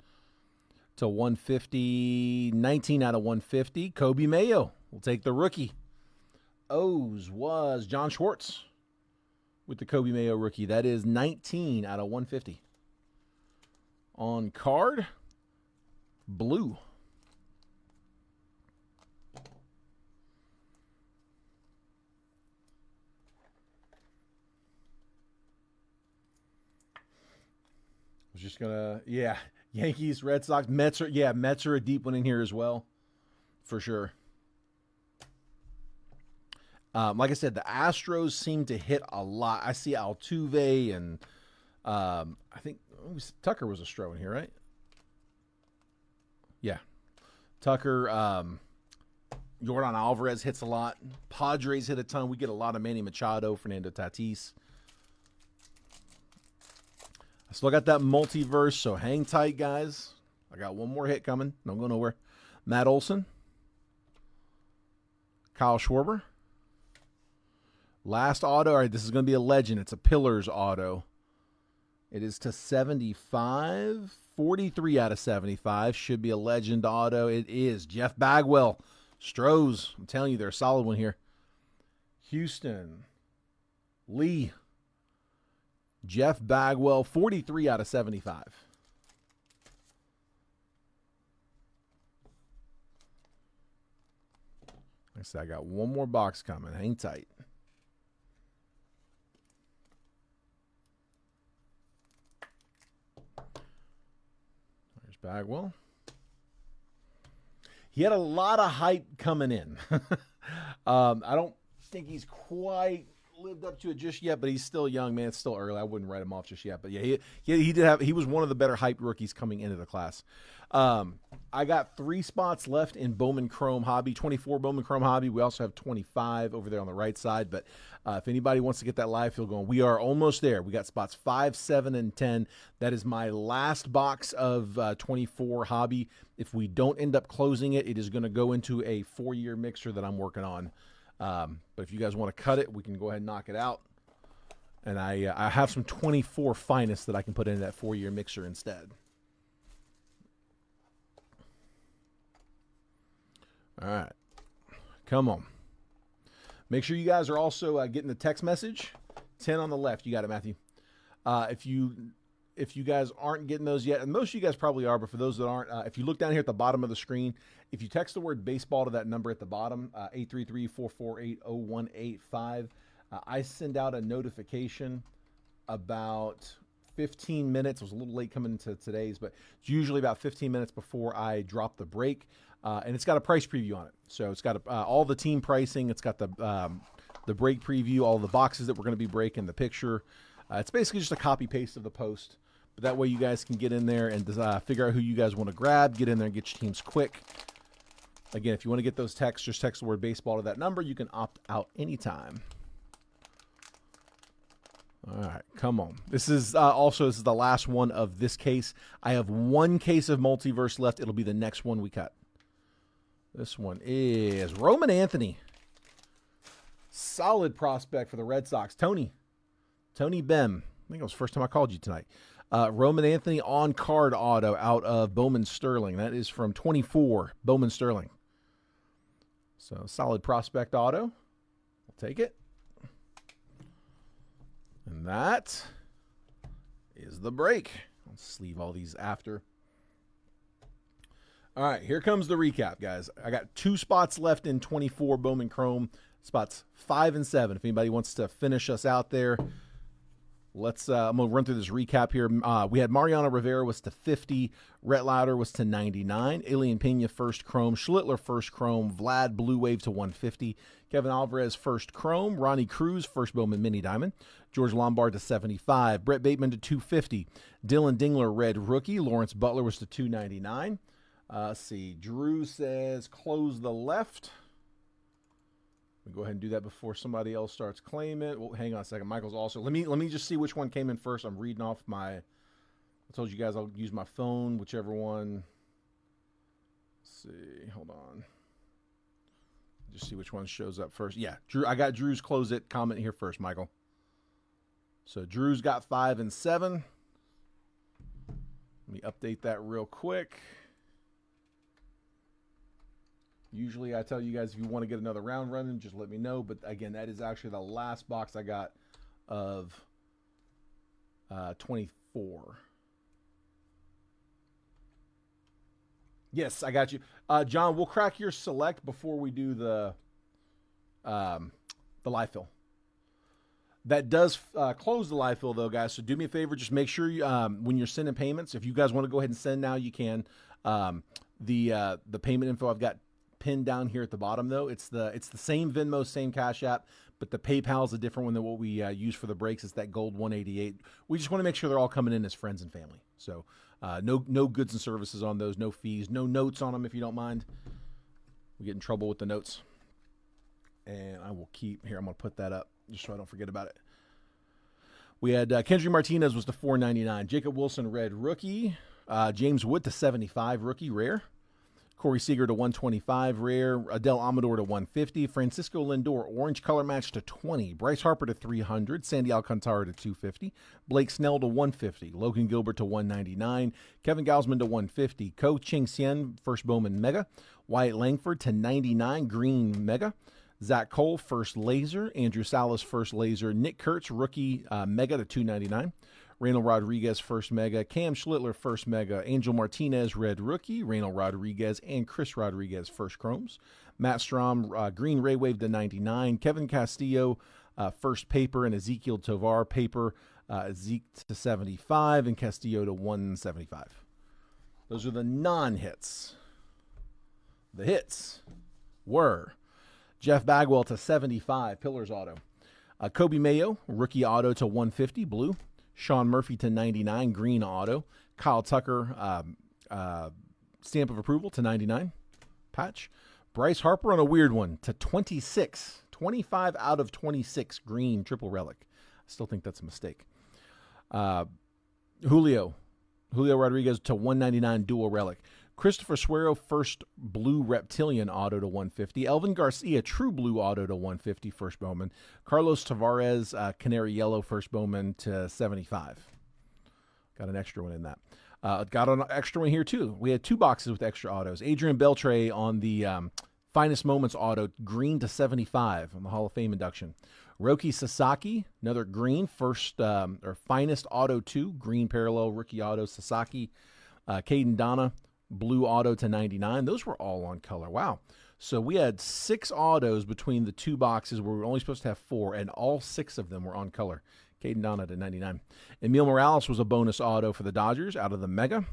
A: To 150, 19 out of 150. Kobe Mayo, we'll take the rookie. O's was John Schwartz with the Kobe Mayo rookie. That is 19 out of 150. On card, blue. Was just gonna, Yankees, Red Sox, Mets are a deep one in here as well. for sure. Like I said, the Astros seem to hit a lot. I see Altuve and I think Tucker was a Stro in here, right? Yeah. Tucker, Yordan Alvarez hits a lot. Padres hit a ton. We get a lot of Manny Machado, Fernando Tatis. I still got that multiverse, so hang tight, guys. I got one more hit coming. Don't go nowhere. Matt Olson. Kyle Schwarber. Last auto. All right, this is going to be a legend. It's a Pillars auto. It is to 75. 43 out of 75. Should be a legend auto. It is. Jeff Bagwell. Stros. I'm telling you, they're a solid one here. Houston. Lee. Jeff Bagwell. 43 out of 75. Like I said, I got one more box coming. Hang tight. Bagwell. He had a lot of hype coming in. I don't think he's quite lived up to it just yet, but he's still young, man. It's still early. I wouldn't write him off just yet. But yeah, he was one of the better hyped rookies coming into the class. I got 3 spots left in Bowman Chrome Hobby, 24 Bowman Chrome Hobby. We also have 25 over there on the right side. But if anybody wants to get that live field going, we are almost there. We got spots 5, 7, and 10. That is my last box of 24 Hobby. If we don't end up closing it, it is going to go into a 4-year mixer that I'm working on. But if you guys want to cut it, we can go ahead and knock it out. And I have some 24 finest that I can put into that 4-year mixer instead. All right. Come on. Make sure you guys are also getting the text message. 10 on the left. You got it, Matthew. If you guys aren't getting those yet, and most of you guys probably are, but for those that aren't, if you look down here at the bottom of the screen, if you text the word baseball to that number at the bottom, 833-448-0185, I send out a notification about 15 minutes. It was a little late coming into today's, but it's usually about 15 minutes before I drop the break. And it's got a price preview on it. So it's got all the team pricing. It's got the break preview, all the boxes that we're going to be breaking, the picture. It's basically just a copy paste of the post. But that way you guys can get in there and figure out who you guys want to grab, get in there and get your teams quick. Again, if you want to get those texts, just text the word baseball to that number. You can opt out anytime. All right, come on. This is this is the last one of this case. I have one case of multiverse left. It'll be the next one we cut. This one is Roman Anthony. Solid prospect for the Red Sox. Tony Bem. I think it was the first time I called you tonight. Roman Anthony on-card auto out of Bowman Sterling. That is from 24, Bowman Sterling. So, solid prospect auto. We'll take it. And that is the break. I'll sleeve all these after. All right, here comes the recap, guys. I got 2 spots left in 24 Bowman Chrome, spots 5 and 7. If anybody wants to finish us out there, let's. I'm gonna run through this recap here. We had Mariano Rivera was to 50, Rhett Lauder was to 99, Alien Pena first Chrome, Schlittler first Chrome, Vlad Blue Wave to 150, Kevin Alvarez first Chrome, Ronnie Cruz first Bowman Mini Diamond, George Lombard to 75, Brett Bateman to 250, Dylan Dingler red rookie, Lawrence Butler was to 299. Let's see. Drew says close the left. We'll go ahead and do that before somebody else starts claiming it. Well, hang on a second. Michael's also. Let me just see which one came in first. I'm reading off my. I told you guys I'll use my phone, whichever one. Let's see. Hold on. Just see which one shows up first. Yeah, Drew. I got Drew's close it comment here first, Michael. So Drew's got 5 and 7. Let me update that real quick. Usually I tell you guys if you want to get another round running, just let me know. But again, that is actually the last box I got of 24. Yes, I got you. John, we'll crack your select before we do the live fill. That does close the live fill, though, guys. So do me a favor. Just make sure you, when you're sending payments, if you guys want to go ahead and send now, you can. The payment info I've got pinned down here at the bottom, though. It's the same Venmo, same Cash App, but the PayPal is a different one than what we use for the breaks. It's that gold 188. We just want to make sure they're all coming in as friends and family. So no goods and services on those, no fees, no notes on them if you don't mind. We get in trouble with the notes. And I will keep here. I'm going to put that up just so I don't forget about it. We had Kendry Martinez was to $4.99. Jacob Wilson, red rookie. James Wood to $75, rookie, rare. Corey Seager to $125, rare. Adele Amador to $150. Francisco Lindor, orange color match to $20. Bryce Harper to $300. Sandy Alcantara to $250. Blake Snell to $150. Logan Gilbert to $199. Kevin Gausman to $150. Ko Ching Hsien, first Bowman mega. Wyatt Langford to $99, green mega. Zach Cole, first laser. Andrew Salas, first laser. Nick Kurtz, rookie mega to $299. Reynold Rodriguez, first mega. Cam Schlittler, first mega. Angel Martinez, red rookie. Reynold Rodriguez and Chris Rodriguez, first chromes. Matt Strom, green Ray Wave to $99. Kevin Castillo, first paper. And Ezekiel Tovar, paper. Zeke to $75 and Castillo to $175. Those are the non-hits. The hits were Jeff Bagwell to $75, Pillars auto. Kobe Mayo, rookie auto to $150, blue. Sean Murphy to $99, green auto. Kyle Tucker, stamp of approval to $99, patch. Bryce Harper on a weird one to $26, 25 out of 26, green triple relic. I still think that's a mistake. Julio Rodriguez to $199, dual relic. Christopher Suero, first blue reptilian auto to $150. Elvin Garcia, true blue auto to $150, first Bowman. Carlos Tavares, canary yellow, first Bowman to $75. Got an extra one in that. Got an extra one here too. We had two boxes with extra autos. Adrian Beltre on the Finest Moments auto, green to $75 on the Hall of Fame induction. Roki Sasaki, another green, first or Finest Auto 2, green parallel rookie auto, Sasaki. Caden Donna, blue auto to $99. Those were all on color. Wow. So we had 6 autos between the two boxes where we were only supposed to have 4, and all 6 of them were on color. Caden Donna to $99. Emil Morales was a bonus auto for the Dodgers out of the Mega.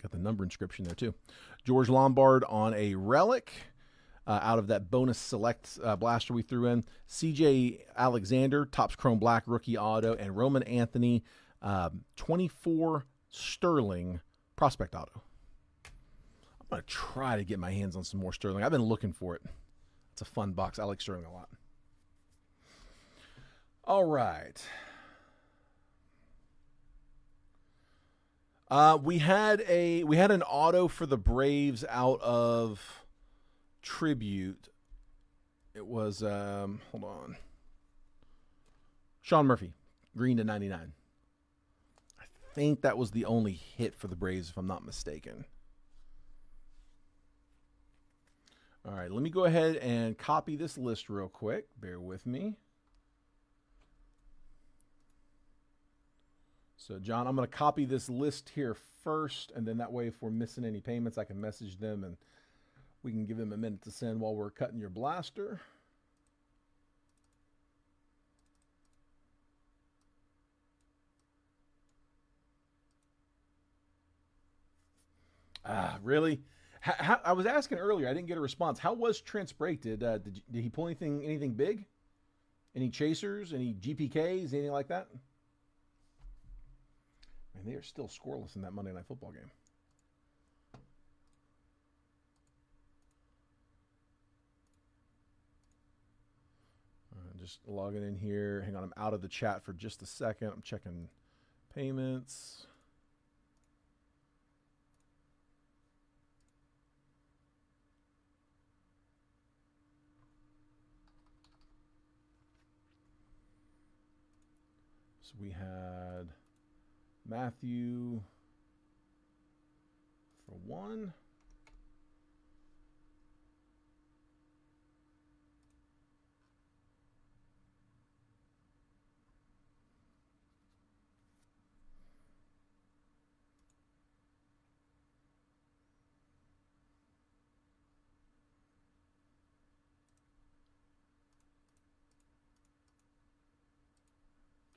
A: Got the number inscription there too. George Lombard on a relic out of that bonus select blaster we threw in. CJ Alexander, Topps Chrome Black rookie auto, and Roman Anthony, 24 Sterling prospect auto. I'm going to try to get my hands on some more Sterling. I've been looking for it. It's a fun box. I like Sterling a lot. All right. We had an auto for the Braves out of Tribute. It was hold on. Sean Murphy, green to $99. I think that was the only hit for the Braves, if I'm not mistaken. All right, let me go ahead and copy this list real quick. Bear with me. So, John, I'm going to copy this list here first, and then that way if we're missing any payments, I can message them, and we can give them a minute to send while we're cutting your blaster. Really? I was asking earlier. I didn't get a response. How was Trent's break? Did he pull anything big? Any chasers? Any GPKs? Anything like that? Man, they are still scoreless in that Monday Night Football game. Just logging in here. Hang on, I'm out of the chat for just a second. I'm checking payments. So we had Matthew for 1.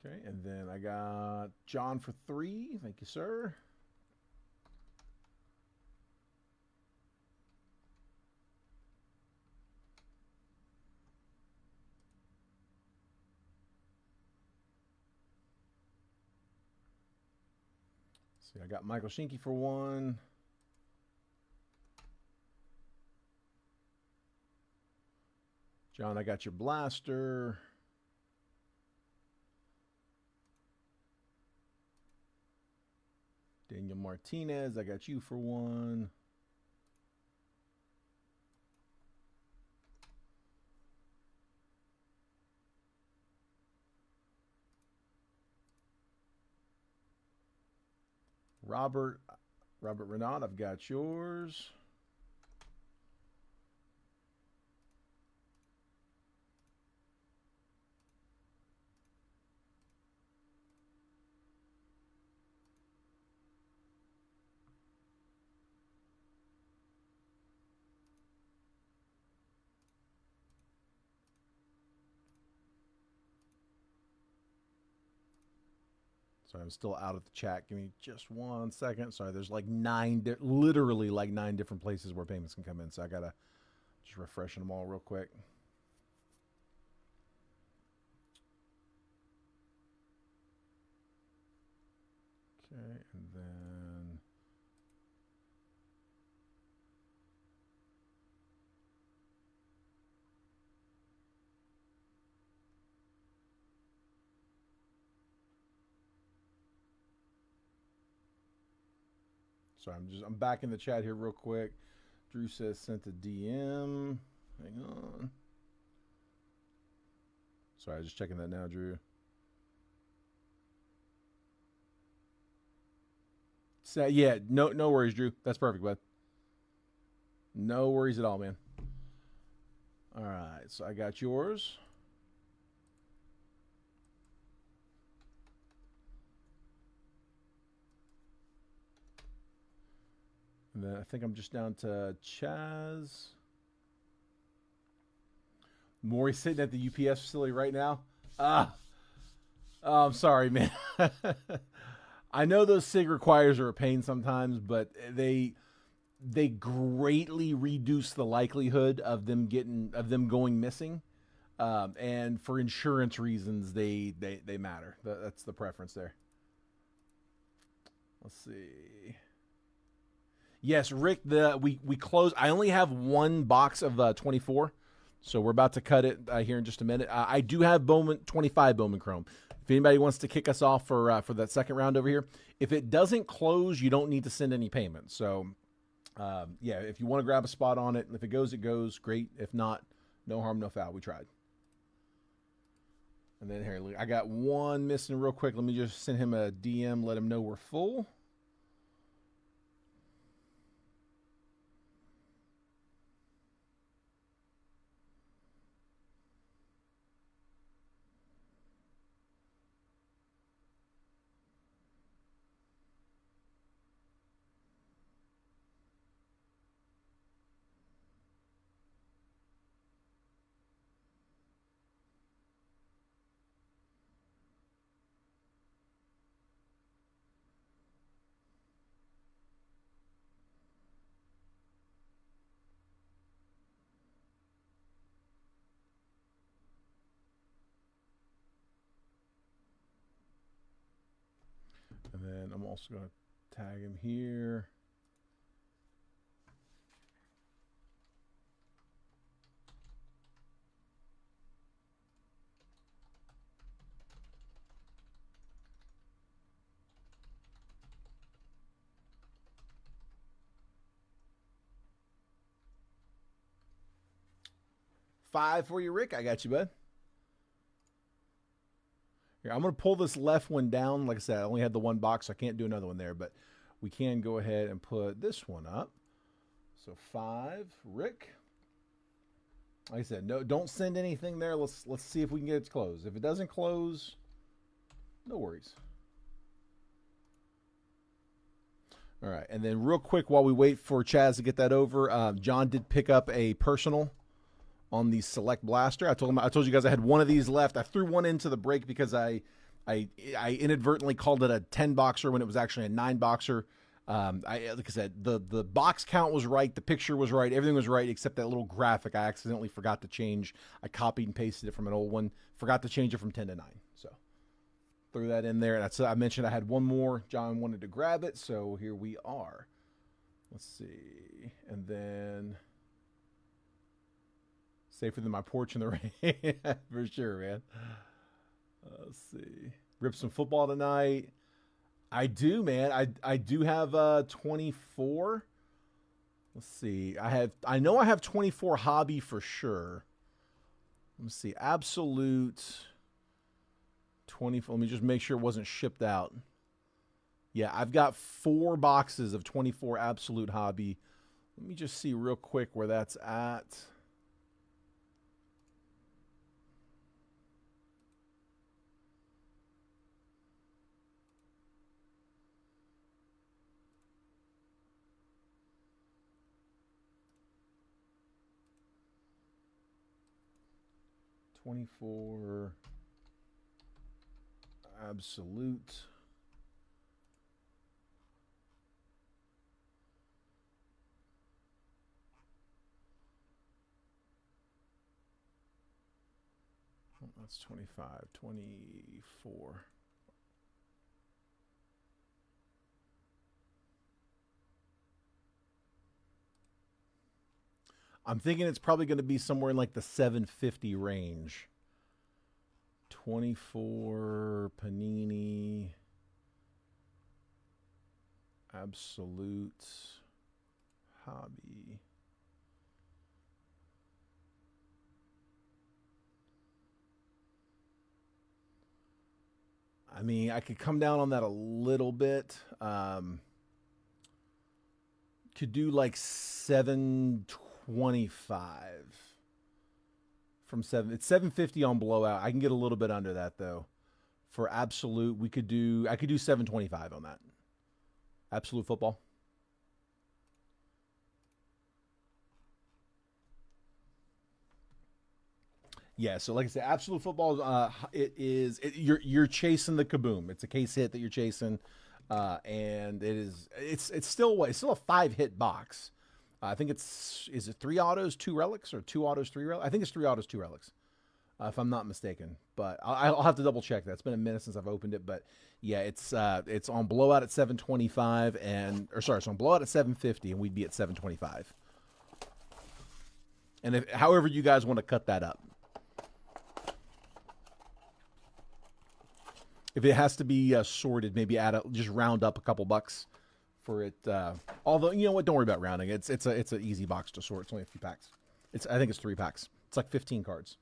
A: Okay, and then I got John for 3. Thank you, sir. See, I got Michael Shinky for 1. John, I got your blaster. Daniel Martinez, I got you for 1. Robert Renaud, I've got yours. Sorry, I'm still out of the chat. Give me just 1 second. Sorry, there's like literally like 9 different places where payments can come in. So I gotta just refreshing them all real quick. Okay, and then sorry, I'm back in the chat here real quick. Drew says sent a DM. Hang on. Sorry, just checking that now, Drew. So, yeah, no worries, Drew. That's perfect, bud. No worries at all, man. All right, so I got yours. And then I think I'm just down to Chaz. Maury's sitting at the UPS facility right now. Oh, I'm sorry, man. I know those SIG requires are a pain sometimes, but they greatly reduce the likelihood of them going missing. And for insurance reasons, they matter. That's the preference there. Let's see. Yes, Rick. We closed. I only have 1 box of 24, so we're about to cut it here in just a minute. I do have 25 Bowman Chrome. If anybody wants to kick us off for that second round over here, if it doesn't close, you don't need to send any payment. So, yeah, if you want to grab a spot on it, if it goes, it goes. Great. If not, no harm, no foul. We tried. And then here, I got 1 missing real quick. Let me just send him a DM, let him know we're full. And then I'm also going to tag him here. Five for you, Rick. I got you, bud. Here, I'm going to pull this left one down. Like I said, I only had the 1 box, so I can't do another one there, but we can go ahead and put this one up. So 5, Rick. Like I said, no, don't send anything there. Let's see if we can get it to close. If it doesn't close, no worries. All right, and then real quick while we wait for Chaz to get that over, John did pick up a personal on the Select Blaster. I told you guys I had 1 of these left. I threw 1 into the break because I inadvertently called it a 10 boxer when it was actually a 9 boxer. Like I said, the box count was right, the picture was right, everything was right except that little graphic I accidentally forgot to change. I copied and pasted it from an old one, forgot to change it from 10 to 9. So Threw that in there. That's I mentioned I had one more. John wanted to grab it, so here we are. Let's see. And then safer than my porch in the rain. For sure, man. Let's see. Rip some football tonight. I do, man. I do have 24. Let's see. I know I have 24 hobby for sure. Let me see. Absolute 24. Let me just make sure it wasn't shipped out. Yeah, I've got 4 boxes of 24 absolute hobby. Let me just see real quick where that's at. $24 absolute. Oh, that's 25, 24. I'm thinking it's probably going to be somewhere in like the 750 range. 24 Panini absolute hobby. I mean, I could come down on that a little bit. Could do like 725 from 7. It's 750 on blowout. I can get a little bit under that though. For absolute, I could do 725 on that. Absolute football. Yeah, so like I said, absolute football. You're chasing the kaboom. It's a case hit that you're chasing, and it's still a 5-hit box. I think is it 3 autos, 2 relics, or 2 autos, 3 relics? I think it's 3 autos, 2 relics, if I'm not mistaken. But I'll have to double check that. It's been a minute since I've opened it, but yeah, it's on blowout at 725 it's on blowout at 750, and we'd be at 725. And however you guys want to cut that up. If it has to be sorted, maybe just round up a couple bucks for it. Although, you know what? Don't worry about rounding. It's an easy box to sort. It's only a few packs. I think it's 3 packs. It's like 15 cards.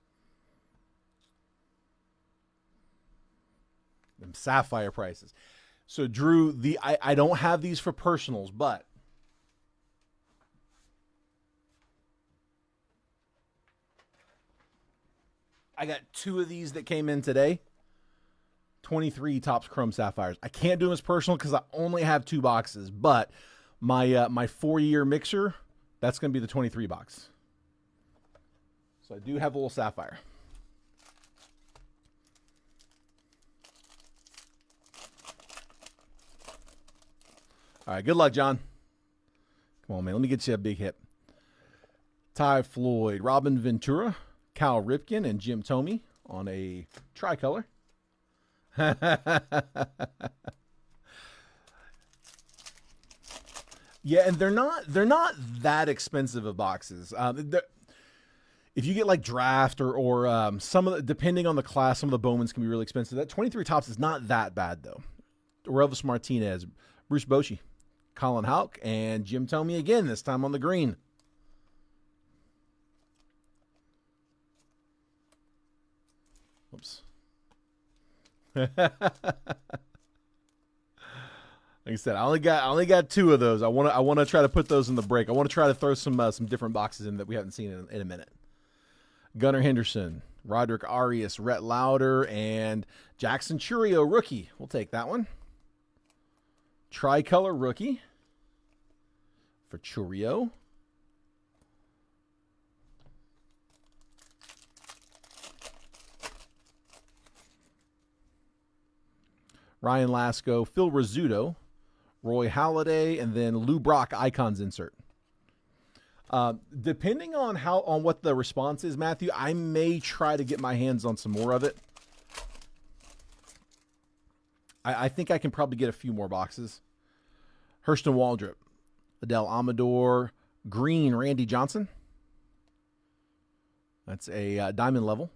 A: Them sapphire prices. So Drew, I don't have these for personals, but I got 2 of these that came in today. 23 Topps Chrome Sapphires. I can't do them as personal because I only have 2 boxes, but my 4-year mixer, that's going to be the 23 box. So I do have a little sapphire. All right, good luck, John. Come on, man. Let me get you a big hit. Ty Floyd, Robin Ventura, Cal Ripken, and Jim Thome on a tricolor. Yeah, and they're not that expensive of boxes. If you get like draft or some of the, depending on the class, some of the Bowmans can be really expensive. That 23 Topps is not that bad though. Relvis Martinez, Bruce Bochy, Colin Houck, and Jim Thome again, this time on the green. Oops. Like I said, I only got 2 of those. I want to try to put those in the break. I want to try to throw some different boxes in that we haven't seen in a minute. Gunnar Henderson, Roderick Arias, Rhett Lauder, and Jackson Churio rookie. We'll take that one. Tricolor rookie for Churio. Ryan Lasco, Phil Rizzuto, Roy Halladay, and then Lou Brock icons insert. Depending on what the response is, Matthew, I may try to get my hands on some more of it. I think I can probably get a few more boxes. Hurston Waldrop, Adele Amador, Green, Randy Johnson. That's a diamond level.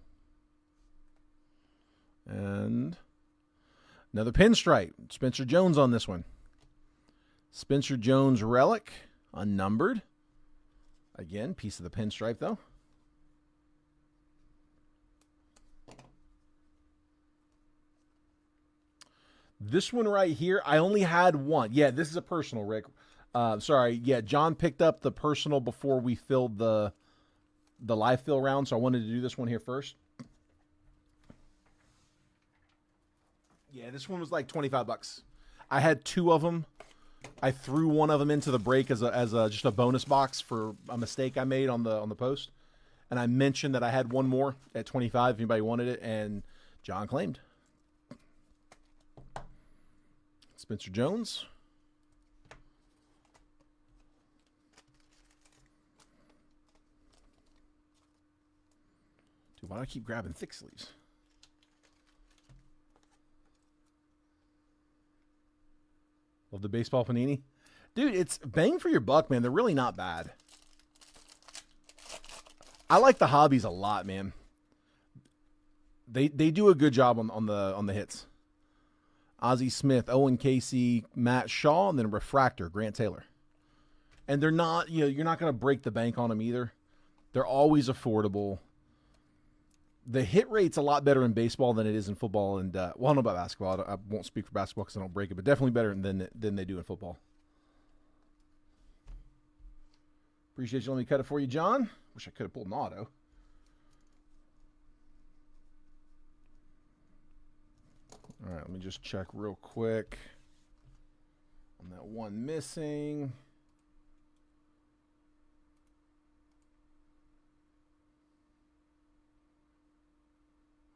A: And another pinstripe. Spencer Jones on this one. Spencer Jones relic, unnumbered. Again, piece of the pinstripe though. This one right here, I only had one. Yeah, this is a personal, Rick. Sorry. Yeah, John picked up the personal before we filled the live fill round, so I wanted to do this one here first. Yeah, this one was like $25. I had two of them. I threw one of them into the break as a just a bonus box for a mistake I made on the post, and I mentioned that I had one more at 25 if anybody wanted it, and John claimed. Spencer Jones. Dude, why do I keep grabbing thick sleeves? Love the baseball panini. Dude, it's bang for your buck, man. They're really not bad. I like the hobbies a lot, man. They do a good job on the hits. Ozzie Smith, Owen Casey, Matt Shaw, and then Refractor, Grant Taylor. And they're not, you're not going to break the bank on them either. They're always affordable. The hit rate's a lot better in baseball than it is in football. And, well, I don't know about basketball. I won't speak for basketball because I don't break it, but definitely better than they do in football. Appreciate you letting me cut it for you, John. Wish I could have pulled an auto. All right, let me just check real quick on that one missing.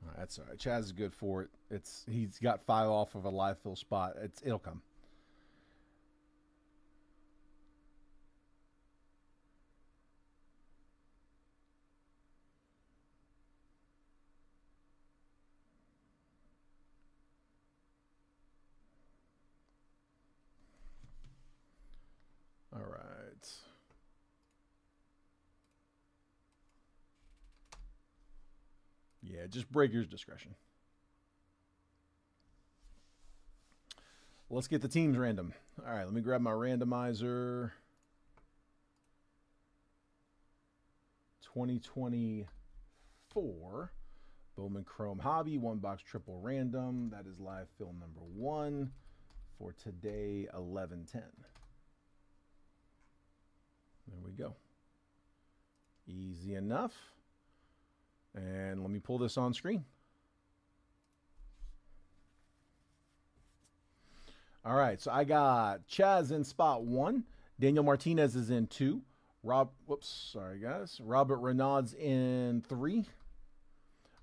A: All right, that's all right. Chaz is good for it. He's got 5 off of a live fill spot. It'll come. All right. Yeah, just breaker's discretion. Let's get the teams random. All right, let me grab my randomizer. 2024 Bowman Chrome Hobby 1-box triple random. That is live fill number 1 for today, 11/10. There we go. Easy enough. And let me pull this on screen. All right, so I got Chaz in spot 1. Daniel Martinez is in 2. Robert Renaud's in 3.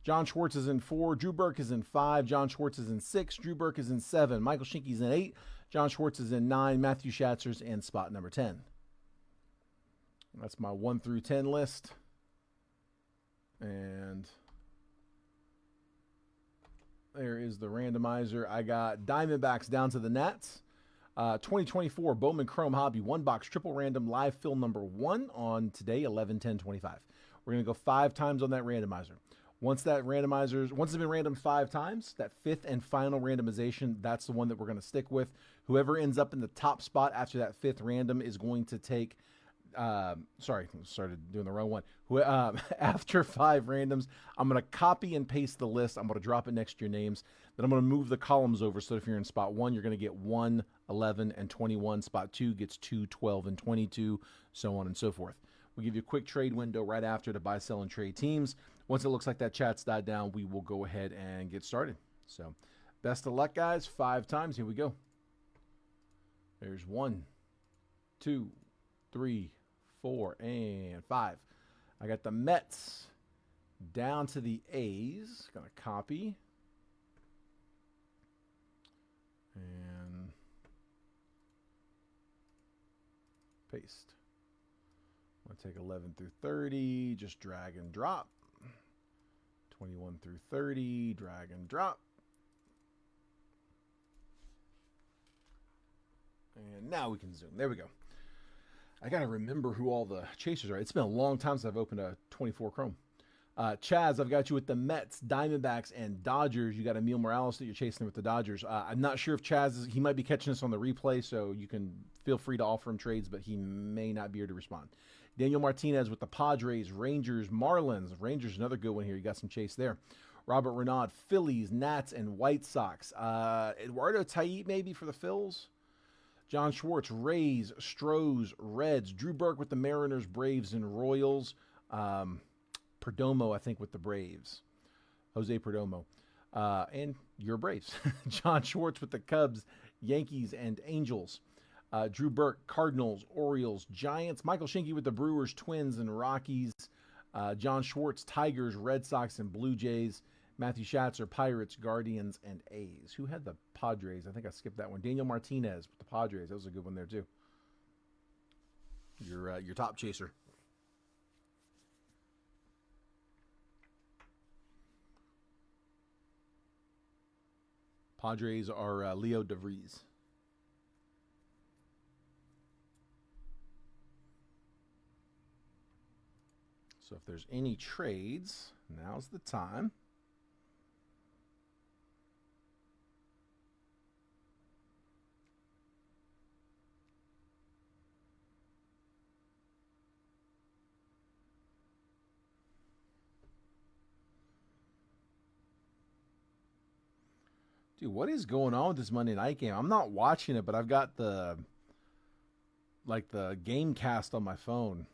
A: John Schwartz is in 4. Drew Burke is in 5. John Schwartz is in 6. Drew Burke is in 7. Michael Schinke's in 8. John Schwartz is in 9. Matthew Schatzer's in spot number 10. That's my 1 through 10 list. And there is the randomizer. I got Diamondbacks down to the Nats. 2024 Bowman Chrome Hobby 1-box triple random live fill number 1 on today, 11/10/25. We're going to go 5 times on that randomizer. Once it's been randomed 5 times, that 5th and final randomization, that's the one that we're going to stick with. Whoever ends up in the top spot after that 5th random is going to take started doing the wrong one. After 5 randoms, I'm going to copy and paste the list. I'm going to drop it next to your names. Then I'm going to move the columns over so that if you're in spot 1, you're going to get 1, 11, and 21. Spot 2 gets 2, 12, and 22, so on and so forth. We'll give you a quick trade window right after to buy, sell, and trade teams. Once it looks like that chat's died down, we will go ahead and get started. So best of luck, guys. 5 times. Here we go. There's 1, 2, 3, 4, and 5. I got the Mets down to the A's. Gonna copy and paste. I'm gonna take 11 through 30, just drag and drop. 21 through 30, drag and drop. And now we can zoom. There we go. I got to remember who all the chasers are. It's been a long time since I've opened a 24 Chrome. Chaz, I've got you with the Mets, Diamondbacks, and Dodgers. You got Emil Morales that you're chasing with the Dodgers. I'm not sure if Chaz he might be catching us on the replay, so you can feel free to offer him trades, but he may not be here to respond. Daniel Martinez with the Padres, Rangers, Marlins. Rangers, another good one here. You got some chase there. Robert Renaud, Phillies, Nats, and White Sox. Eduardo Tait maybe for the Phils. John Schwartz, Rays, Stros, Reds. Drew Burke with the Mariners, Braves, and Royals. Perdomo, I think, with the Braves. Jose Perdomo. And your Braves. John Schwartz with the Cubs, Yankees, and Angels. Drew Burke, Cardinals, Orioles, Giants. Michael Shinky with the Brewers, Twins, and Rockies. John Schwartz, Tigers, Red Sox, and Blue Jays. Matthew Schatzer, Pirates, Guardians, and A's. Who had the Padres? I think I skipped that one. Daniel Martinez with the Padres. That was a good one there, too. Your top chaser. Padres are Leo DeVries. So if there's any trades, now's the time. Dude, what is going on with this Monday night game? I'm not watching it, but I've got the game cast on my phone.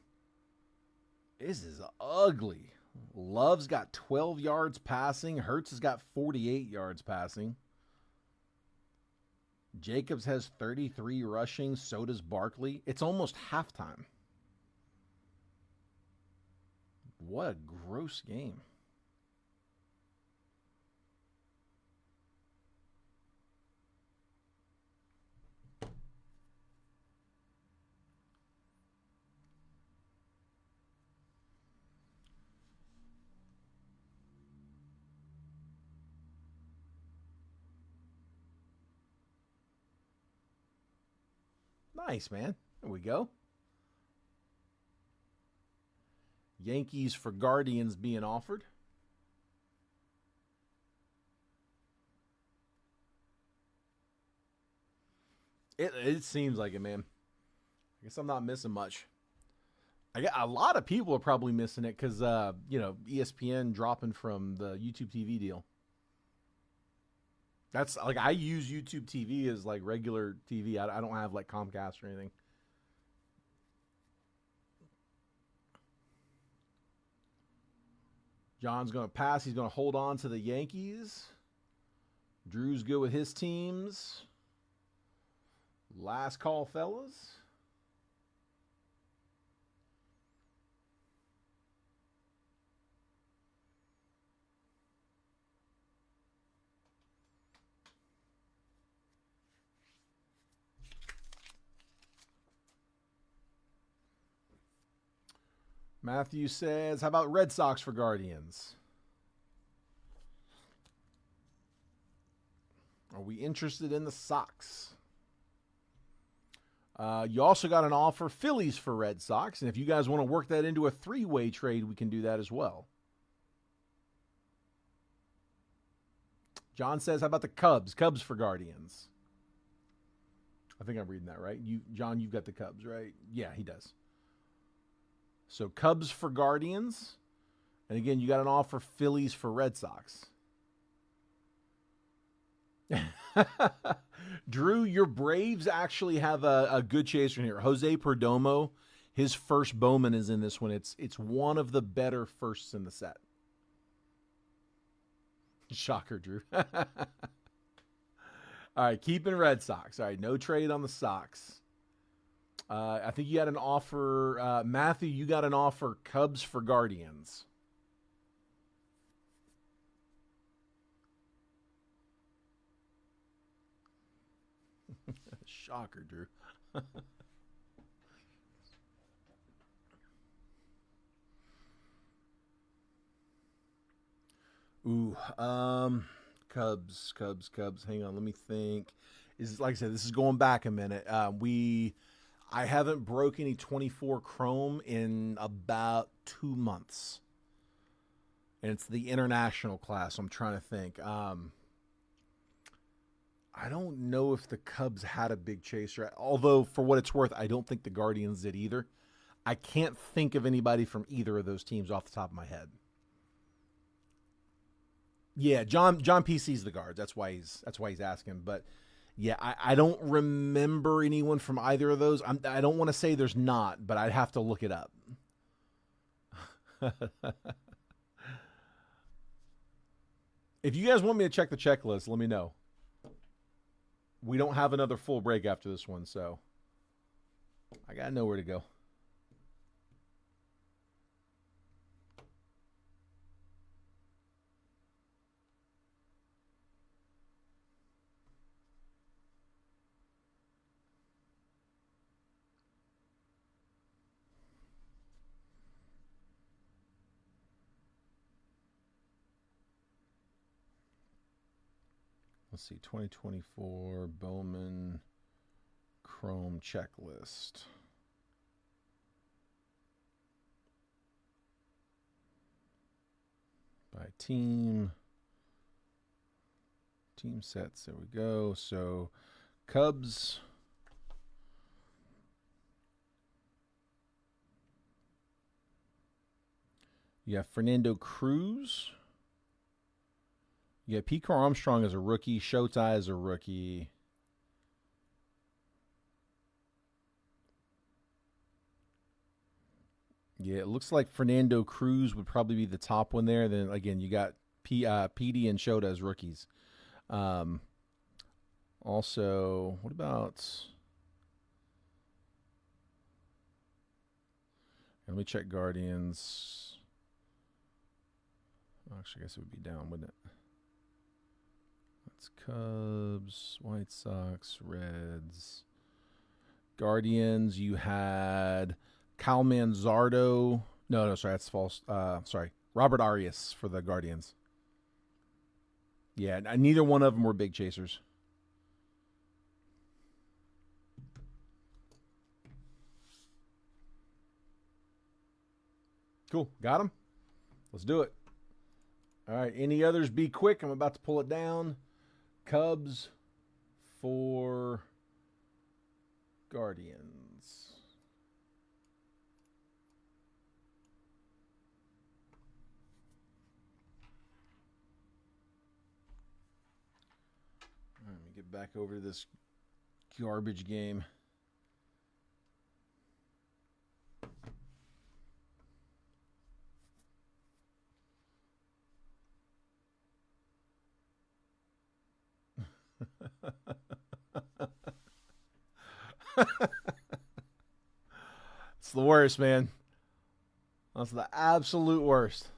A: This is ugly. Love's got 12 yards passing. Hurts has got 48 yards passing. Jacobs has 33 rushing. So does Barkley. It's almost halftime. What a gross game. Nice, man. There we go. Yankees for Guardians being offered. It seems like it, man. I guess I'm not missing much. I get a lot of people are probably missing it because ESPN dropping from the YouTube TV deal. That's like I use YouTube TV as like regular TV. I don't have like Comcast or anything. John's going to pass. He's going to hold on to the Yankees. Drew's good with his teams. Last call, fellas. Matthew says, how about Red Sox for Guardians? Are we interested in the Sox? You also got an offer, Phillies for Red Sox. And if you guys want to work that into a three-way trade, we can do that as well. John says, how about the Cubs? Cubs for Guardians. I think I'm reading that right. John, you've got the Cubs, right? Yeah, he does. So Cubs for Guardians. And again, you got an offer, Phillies for Red Sox. Drew, your Braves actually have a good chaser here. Jose Perdomo, his first Bowman is in this one. It's one of the better firsts in the set. Shocker, Drew. All right, keeping Red Sox. All right, no trade on the Sox. I think you got an offer. Matthew, you got an offer, Cubs for Guardians. Shocker, Drew. Ooh, Cubs. Hang on, let me think. is, like I said, this is going back a minute. I haven't broke any 24 Chrome in about 2 months. And it's the international class. I'm trying to think. I don't know if the Cubs had a big chaser. Although, for what it's worth, I don't think the Guardians did either. I can't think of anybody from either of those teams off the top of my head. Yeah, John PC's the guard. That's why he's asking. But yeah, I don't remember anyone from either of those. I don't want to say there's not, but I'd have to look it up. If you guys want me to check the checklist, let me know. We don't have another full break after this one, so I got to know where to go. Let's see, 2024 Bowman Chrome checklist. By team. Team sets, there we go. So, Cubs. You have Fernando Cruz. Yeah, Pete Crow Armstrong is a rookie. Showtime is a rookie. Yeah, it looks like Fernando Cruz would probably be the top one there. Then again, you got PD and Shota as rookies. Also, what about? Let me check Guardians. Actually, I guess it would be down, wouldn't it? That's Cubs, White Sox, Reds. Guardians, you had Kyle Manzardo. No, sorry, that's false. Sorry, Robert Arias for the Guardians. Yeah, neither one of them were big chasers. Cool, got him. Let's do it. All right, any others? Be quick. I'm about to pull it down. Cubs for Guardians. All right, let me get back over to this garbage game. It's the worst, man. That's the absolute worst.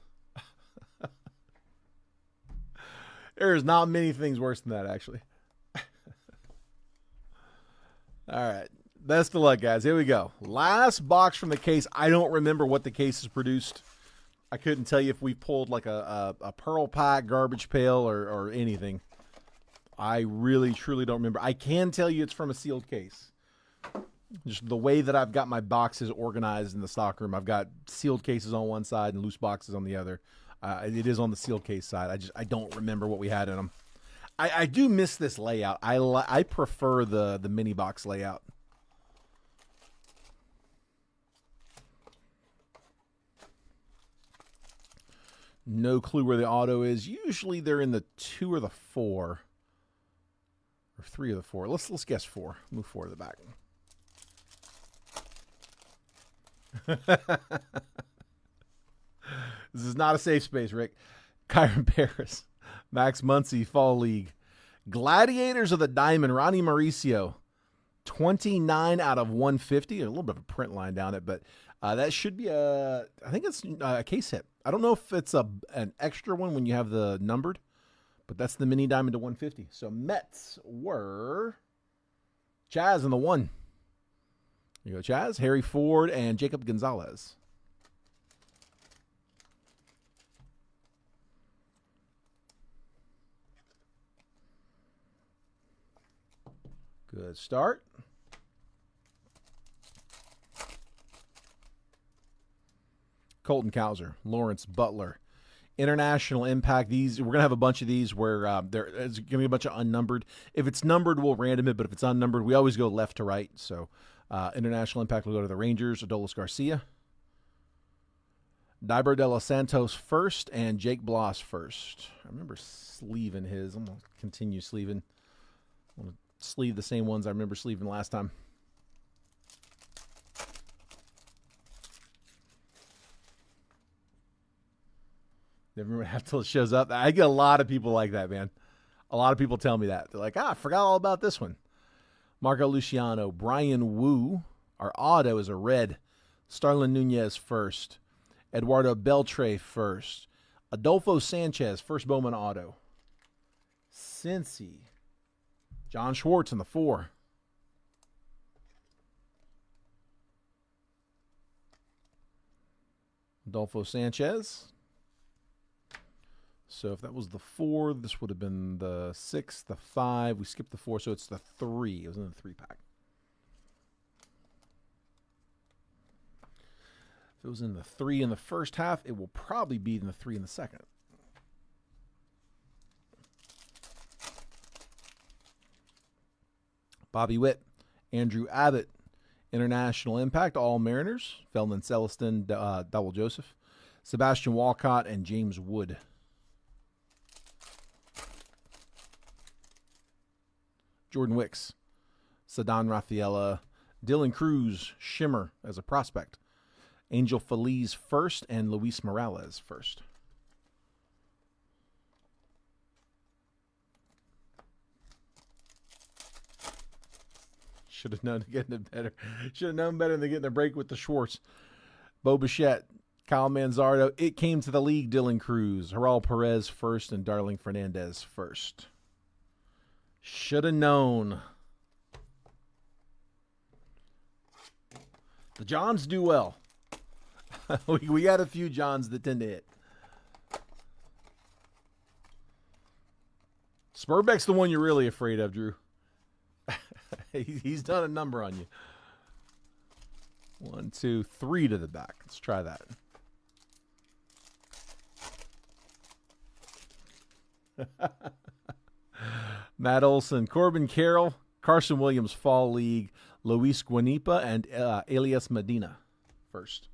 A: There's not many things worse than that, actually. All right. Best of luck, guys. Here we go. Last box from the case. I don't remember what the case has produced. I couldn't tell you if we pulled like a Pearl Pack, Garbage Pail, or anything. I really, truly don't remember. I can tell you it's from a sealed case. Just the way that I've got my boxes organized in the stockroom. I've got sealed cases on one side and loose boxes on the other. It is on the sealed case side. I don't remember what we had in them. I do miss this layout. I prefer the mini box layout. No clue where the auto is. Usually they're in the 2 or the 4. Or 3 or the 4. Let's guess 4. Move 4 to the back. This is not a safe space, Rick. Kyron Paris. Max Muncy, Fall League. Gladiators of the Diamond, Ronnie Mauricio. 29 out of 150. A little bit of a print line down it, but that should be I think it's a case hit. I don't know if it's an extra one when you have the numbered, but that's the mini diamond to 150. So Mets were Chaz in the 1. Here you go, Chaz, Harry Ford, and Jacob Gonzalez. Good start. Colton Cowser, Lawrence Butler. International impact. These we're gonna have a bunch of these where there's gonna be a bunch of unnumbered. If it's numbered, we'll random it, but if it's unnumbered, we always go left to right. So international impact will go to the Rangers. Adolis Garcia, Diber de los Santos first, and Jake Bloss first. I remember sleeving his. I'm gonna continue sleeving. I'm gonna sleeve the same ones I remember sleeving last time. Never remember how till it shows up. I get a lot of people like that, man. A lot of people tell me that. They're like, I forgot all about this one. Marco Luciano, Brian Wu. Our auto is a red. Starlin Nunez first. Eduardo Beltre first. Adolfo Sanchez, first Bowman auto. Cincy. John Schwartz in the 4. Adolfo Sanchez. So if that was the 4, this would have been the 6, the 5. We skipped the 4, so it's the 3. It was in the 3-pack. If it was in the 3 in the first half, it will probably be in the 3 in the second. Bobby Witt, Andrew Abbott, International Impact, all Mariners. Feldman Celestin, Double Joseph, Sebastian Walcott, and James Wood. Jordan Wicks, Ceddanne Rafaela, Dylan Cruz, Shimmer as a prospect. Angel Feliz first, and Luis Morales first. Should have known to get it better. Should have known better than getting a break with the Schwartz. Bo Bichette, Kyle Manzardo. It came to the league, Dylan Cruz. Gerald Perez first, and Darling Fernandez first. Should have known. The Johns do well. we got a few Johns that tend to hit. Spurbeck's the one you're really afraid of, Drew. He's done a number on you. 1, 2, 3 to the back. Let's try that. Matt Olson, Corbin Carroll, Carson Williams, Fall League, Luis Guanipa, and Elias Medina first.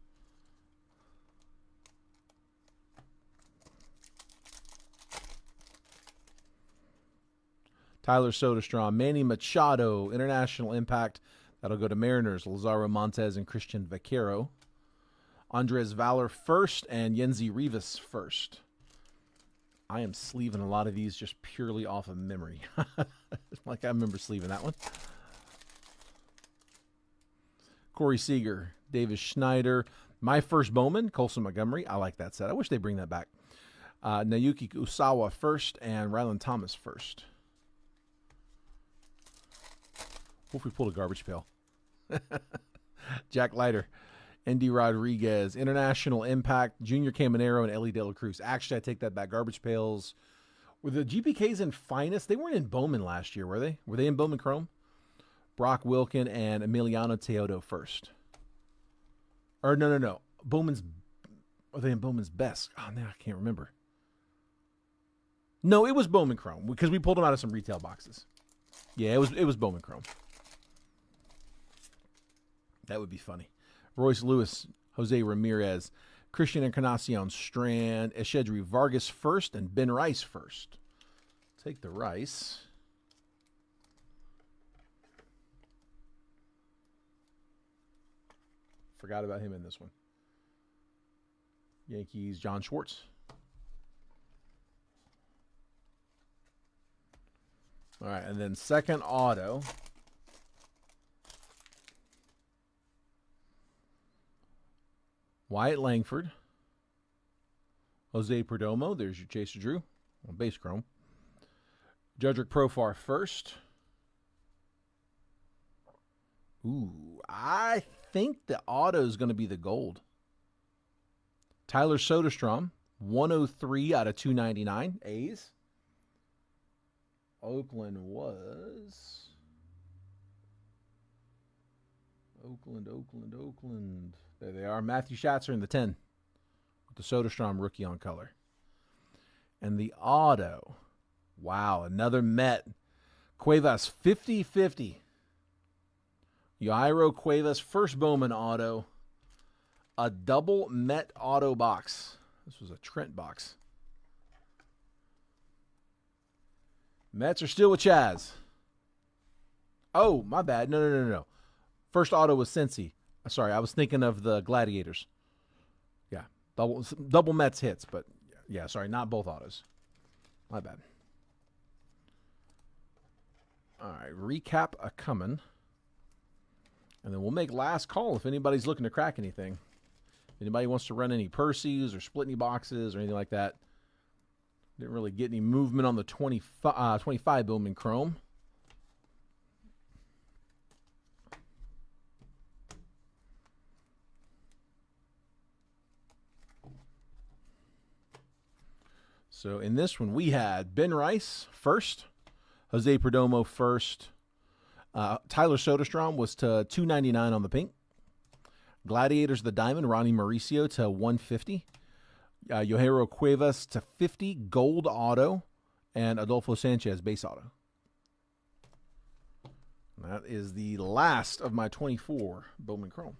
A: Tyler Soderstrom, Manny Machado, International Impact. That'll go to Mariners, Lazaro Montes and Christian Vaquero. Andres Valor first, and Yenzi Rivas first. I am sleeving a lot of these just purely off of memory. Like I remember sleeving that one. Corey Seager, Davis Schneider. My first Bowman, Colson Montgomery. I like that set. I wish they'd bring that back. Naoki Usawa first, and Rylan Thomas first. What if we pulled a garbage pail? Jack Leiter, Andy Rodriguez, International Impact, Junior Caminero, and Ellie De La Cruz. Actually, I take that back. Garbage pails. Were the GPKs in finest? They weren't in Bowman last year, were they? Were they in Bowman Chrome? Brock Wilkin and Emiliano Teodo first. Or no. Bowman's. Are they in Bowman's best? Oh, now I can't remember. No, it was Bowman Chrome because we pulled them out of some retail boxes. Yeah, it was Bowman Chrome. That would be funny. Royce Lewis, Jose Ramirez, Christian Encarnacion Strand, Eshedri Vargas first, and Ben Rice first. Take the Rice. Forgot about him in this one. Yankees, John Schwartz. All right, and then second auto. Wyatt Langford. Jose Perdomo. There's your Chaser Drew on base chrome. Judrick Profar first. Ooh, I think the auto is going to be the gold. Tyler Soderstrom, 103 out of 299. A's. Oakland was Oakland, Oakland, Oakland. There they are. Matthew Schatzer in the 10 with the Soderstrom rookie on color. And the auto. Wow, another Met. Cuevas, 50-50. Yairo Cuevas, first Bowman auto. A double Met auto box. This was a Trent box. Mets are still with Chaz. Oh, my bad. No. First auto was Cincy. Sorry, I was thinking of the Gladiators. Yeah, double Mets hits, but yeah, sorry, not both autos. My bad. All right, recap a coming. And then we'll make last call if anybody's looking to crack anything. Anybody wants to run any Percy's or split any boxes or anything like that. Didn't really get any movement on the 25 Bowman Chrome. So in this one, we had Ben Rice first, Jose Perdomo first. Tyler Soderstrom was to $2.99 on the pink. Gladiators the diamond, Ronnie Mauricio to $150. Yohiro Cuevas to $50, gold auto, and Adolfo Sanchez base auto. And that is the last of my 24 Bowman Chrome.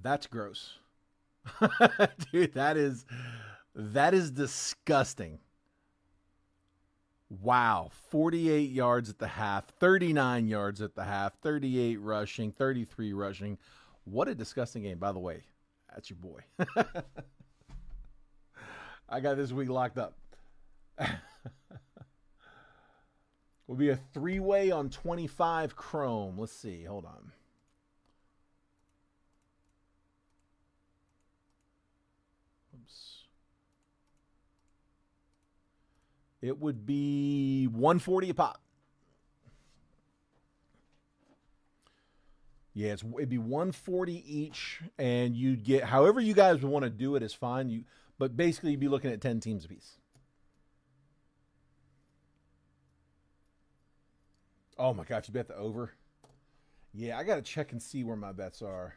A: That's gross. Dude, that is disgusting. Wow. 48 yards at the half, 39 yards at the half, 38 rushing, 33 rushing. What a disgusting game, by the way. That's your boy. I got this week locked up. Will be a three-way on 25 Chrome. Let's see. Hold on. It would be $140 a pop. Yeah, it'd be $140 each, and you'd get however you guys would want to do it is fine. But basically you'd be looking at 10 teams apiece. Oh my gosh, you bet the over? Yeah, I gotta check and see where my bets are.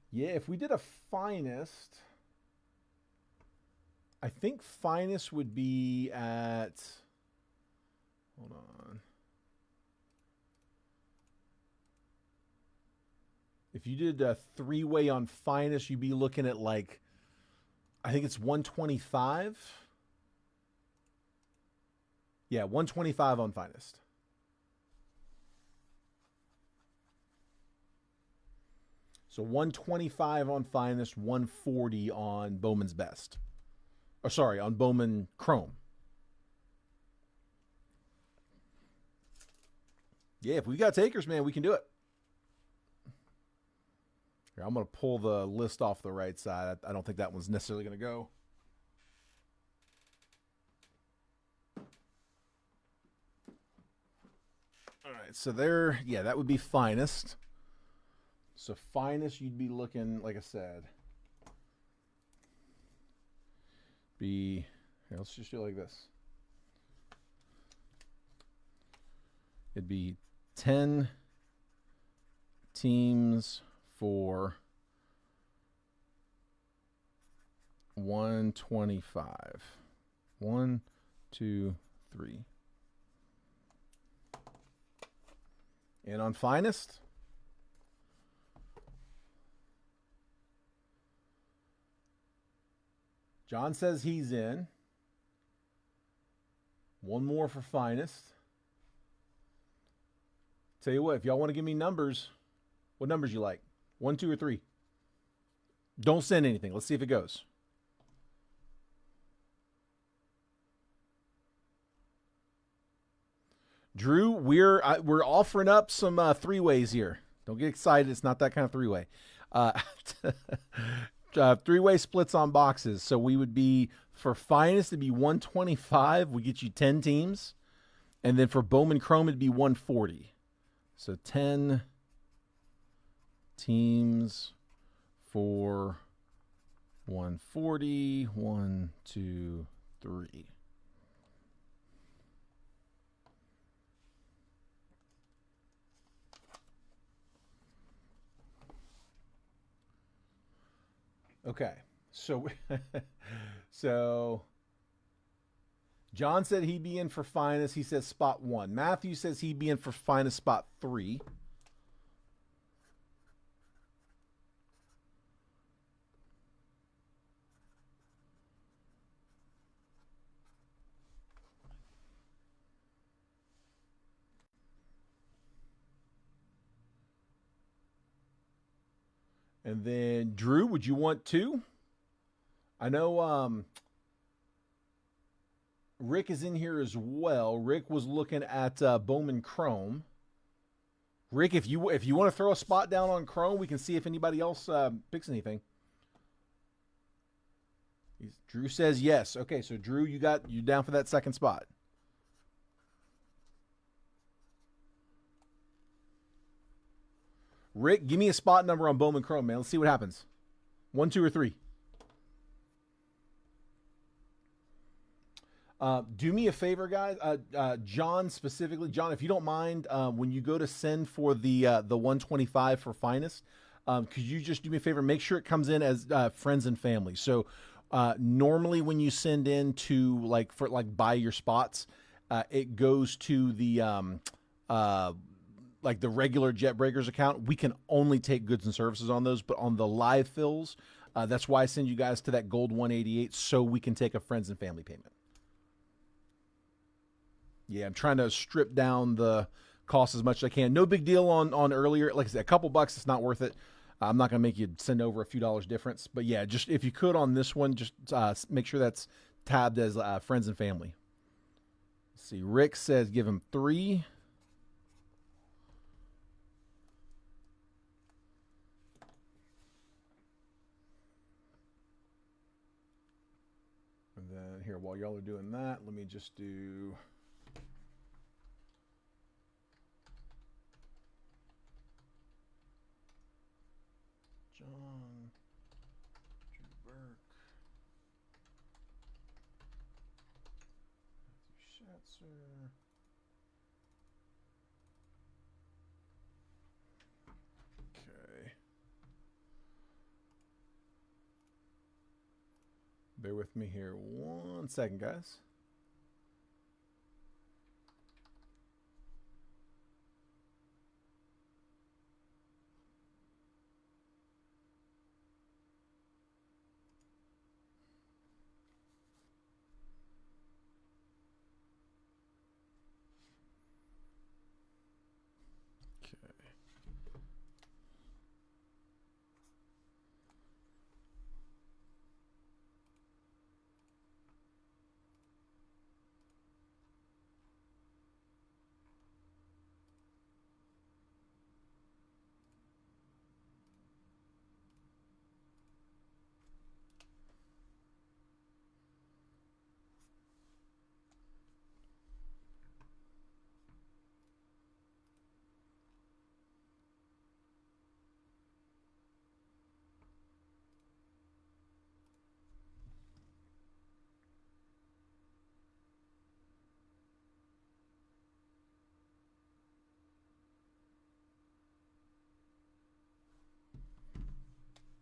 A: Yeah, if we did a finest, I think finest would be at, hold on. If you did a three-way on finest, you'd be looking at like, I think it's 125. Yeah, 125 on finest. So 125 on finest, 140 on Bowman's best. Or sorry, on Bowman Chrome. Yeah, if we got takers, man, we can do it. Here, I'm going to pull the list off the right side. I don't think that one's necessarily going to go. All right, so there, yeah, that would be finest. So finest, you'd be looking, like I said, here, let's just do it like this. It'd be 10 teams for 125. 1, 2, 3. And on finest, John says he's in. One more for finest. Tell you what, if y'all want to give me numbers, what numbers you like? 1, 2, or 3? Don't send anything. Let's see if it goes. Drew, we're offering up some three-ways here. Don't get excited. It's not that kind of three-way. Three-way splits on boxes. So we would be, for finest, it'd be 125. We get you 10 teams. And then for Bowman Chrome, it'd be 140. So 10 Teams for 140. 1, 2, 3. Okay, so so John said he'd be in for finest. He says spot 1. Matthew says he'd be in for finest spot 3. And then Drew, would you want 2? I know Rick is in here as well. Rick was looking at Bowman Chrome. Rick, if you want to throw a spot down on Chrome, we can see if anybody else picks anything. Drew says yes. Okay, so Drew, you down for that second spot. Rick, give me a spot number on Bowman Chrome, man. Let's see what happens. 1, 2, or 3. Do me a favor, guys. John specifically. John, if you don't mind, when you go to send for the 125 for finest, could you just do me a favor? Make sure it comes in as friends and family. So normally when you send in to buy your spots, it goes to the like the regular Jet Breakers account. We can only take goods and services on those, but on the live fills, that's why I send you guys to that gold 188 so we can take a friends and family payment. Yeah, I'm trying to strip down the cost as much as I can. No big deal on earlier. Like I said, a couple bucks, it's not worth it. I'm not going to make you send over a few dollars difference. But yeah, just if you could on this one, just make sure that's tabbed as friends and family. Let's see, Rick says give him 3. And then here, while y'all are doing that, let me just do... John, Drew Burke, Matthew Schatzer. Okay. Bear with me here 1 second, guys.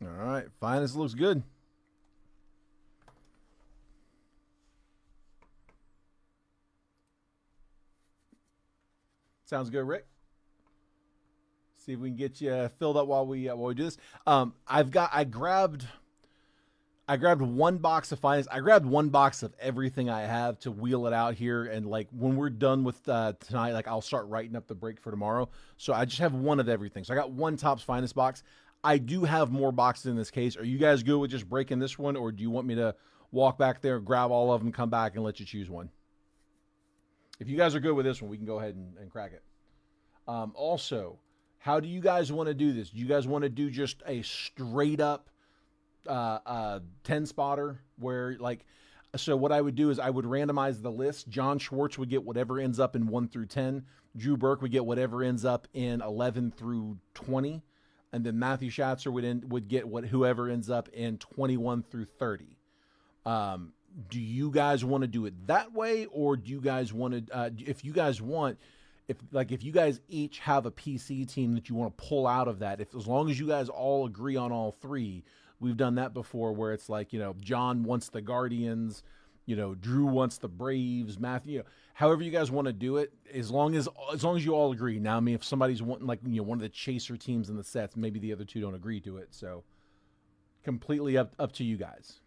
A: All right, finest looks good. Sounds good, Rick. See if we can get you filled up while we do this. I grabbed 1 box of finest. I grabbed 1 box of everything I have to wheel it out here, and like when we're done with tonight, like I'll start writing up the break for tomorrow. So I just have 1 of everything. So I got 1 Topps Finest box. I do have more boxes in this case. Are you guys good with just breaking this one, or do you want me to walk back there, grab all of them, come back, and let you choose one? If you guys are good with this one, we can go ahead and crack it. Also, how do you guys want to do this? Do you guys want to do just a straight up 10 spotter where so what I would do is I would randomize the list. John Schwartz would get whatever ends up in 1 through 10. Drew Burke would get whatever ends up in 11 through 20. and then Matthew Schatzer would get whoever ends up in 21 through 30. Do you guys want to do it that way, or do you guys want to? If you guys want, if you guys each have a PC team that you want to pull out of that, as long as you guys all agree on all three, we've done that before, where it's like, John wants the Guardians, Drew wants the Braves, Matthew, however you guys want to do it, as long as you all agree. Now, I mean, if somebody's wanting one of the chaser teams in the sets, maybe the other two don't agree to it. So completely up to you guys.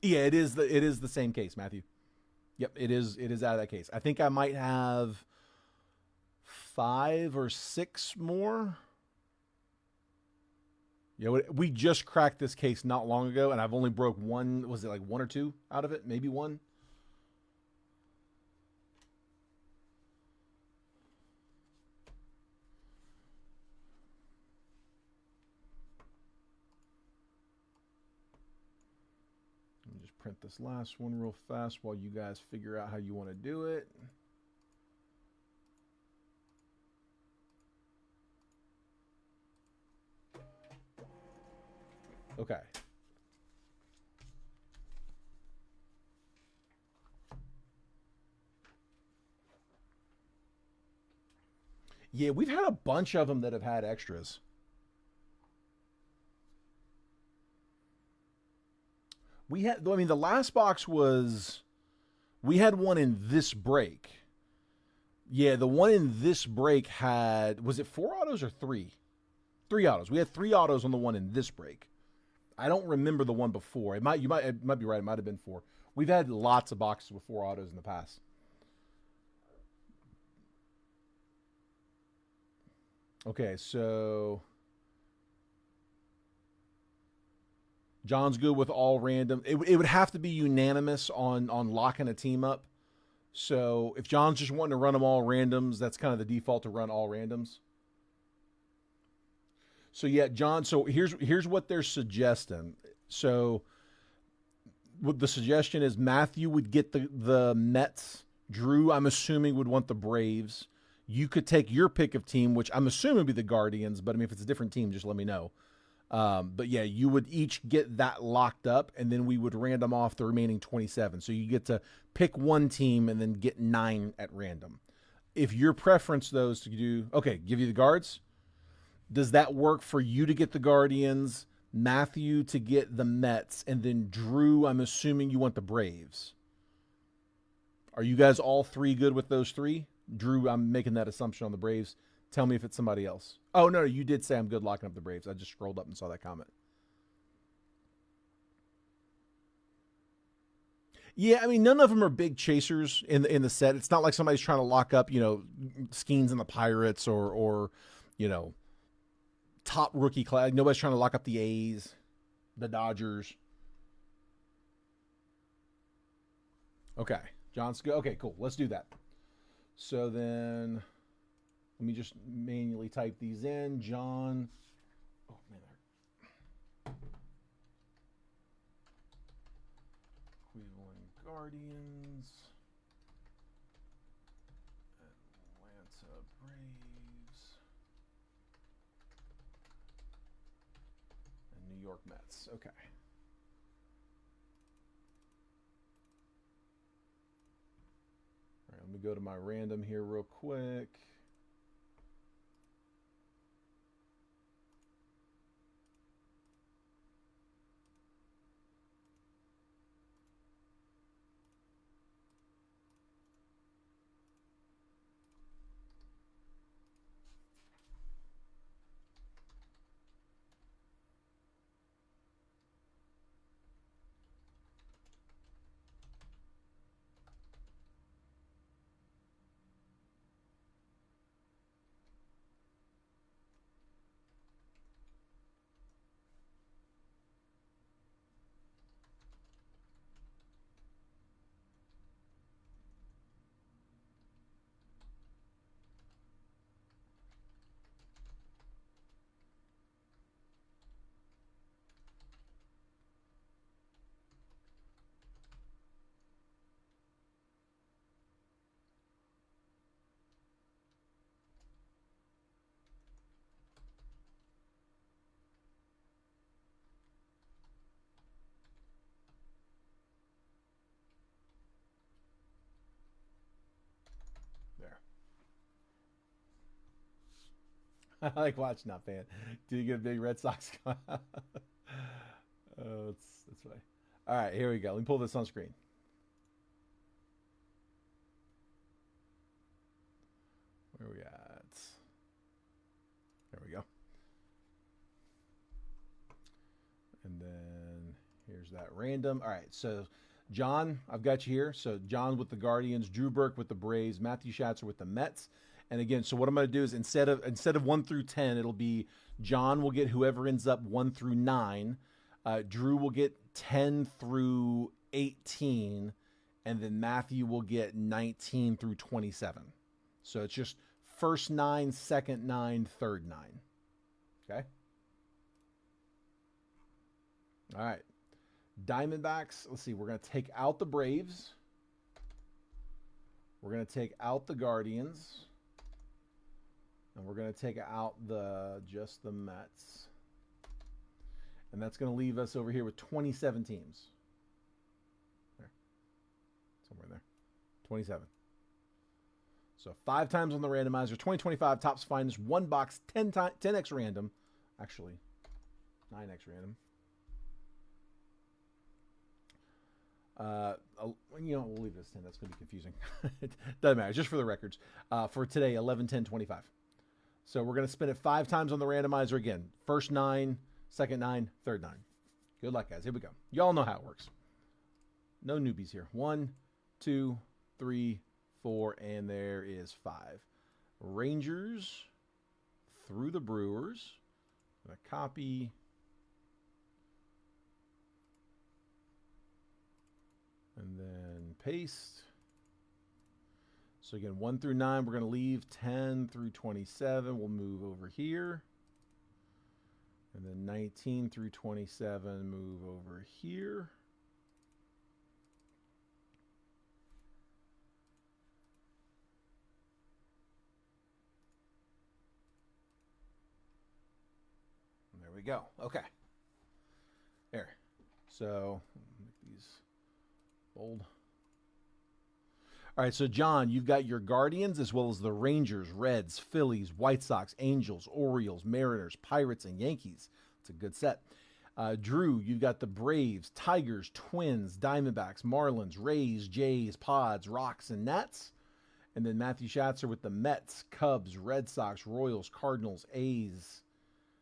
A: Yeah, it is the same case, Matthew. Yep, it is out of that case. I think I might have 5 or 6 more. Yeah, we just cracked this case not long ago, and I've only broke one. Was it like 1 or 2 out of it? Maybe 1. Let me just print this last one real fast while you guys figure out how you want to do it. Okay. Yeah, we've had a bunch of them that have had extras. The last box was, we had one in this break. Yeah, the one in this break was it 4 autos or 3? 3 autos. We had 3 autos on the one in this break. I don't remember the one before. It might be right. It might have been 4. We've had lots of boxes with 4 autos in the past. Okay, so John's good with all random. It would have to be unanimous on locking a team up. So if John's just wanting to run them all randoms, that's kind of the default, to run all randoms. So yeah, John. So here's what they're suggesting. So what the suggestion is, Matthew would get the Mets. Drew, I'm assuming, would want the Braves. You could take your pick of team, which I'm assuming would be the Guardians. But I mean, if it's a different team, just let me know. But yeah, you would each get that locked up, and then we would random off the remaining 27. So you get to pick one team and then get 9 at random. If your preference, though, is to give you the Guards. Does that work for you to get the Guardians, Matthew to get the Mets, and then Drew, I'm assuming you want the Braves? Are you guys all 3 good with those 3? Drew, I'm making that assumption on the Braves. Tell me if it's somebody else. Oh, no, you did say I'm good locking up the Braves. I just scrolled up and saw that comment. Yeah, I mean, none of them are big chasers in the set. It's not like somebody's trying to lock up, Skeens and the Pirates or top rookie class. Nobody's trying to lock up the A's, the Dodgers. Okay, John's good. Okay, cool. Let's do that. So then, let me just manually type these in. John. Oh man. Cleveland Guardians. Atlanta Braves. And New York Mets. Okay. All right, let me go to my random here real quick. I like watching, not fan. Do you get a big Red Sox? Oh, that's funny. All right, here we go. Let me pull this on screen. Where are we at? There we go. And then here's that random. All right, so John, I've got you here. So John with the Guardians, Drew Burke with the Braves, Matthew Schatzer with the Mets. And again, so what I'm going to do is instead of 1 through 10, it'll be John will get whoever ends up 1 through 9. Drew will get 10 through 18, and then Matthew will get 19 through 27. So it's just first 9, second 9, third 9. Okay. All right. Diamondbacks. Let's see. We're going to take out the Braves. We're going to take out the Guardians. And we're going to take out just the Mets. And that's going to leave us over here with 27 teams. There. Somewhere there. 27. So 5 times on the randomizer. 2025 tops finest. 1 box, 10x random. Actually, 9x random. We'll leave this 10. That's going to be confusing. It doesn't matter. Just for the records. For today, 11, 10, 25. So we're going to spin it 5 times on the randomizer again. First 9, second 9, third 9. Good luck, guys. Here we go. Y'all know how it works. No newbies here. 1, 2, 3, 4, and there is 5. Rangers through the Brewers. I'm going to copy. And then paste. So again, 1 through 9, we're going to leave 10 through 27. We'll move over here. And then 19 through 27, move over here. And there we go. Okay. There. So, make these bold. All right, so John, you've got your Guardians as well as the Rangers, Reds, Phillies, White Sox, Angels, Orioles, Mariners, Pirates, and Yankees. It's a good set. Drew, you've got the Braves, Tigers, Twins, Diamondbacks, Marlins, Rays, Jays, Pods, Rocks, and Nats. And then Matthew Schatzer with the Mets, Cubs, Red Sox, Royals, Cardinals, A's,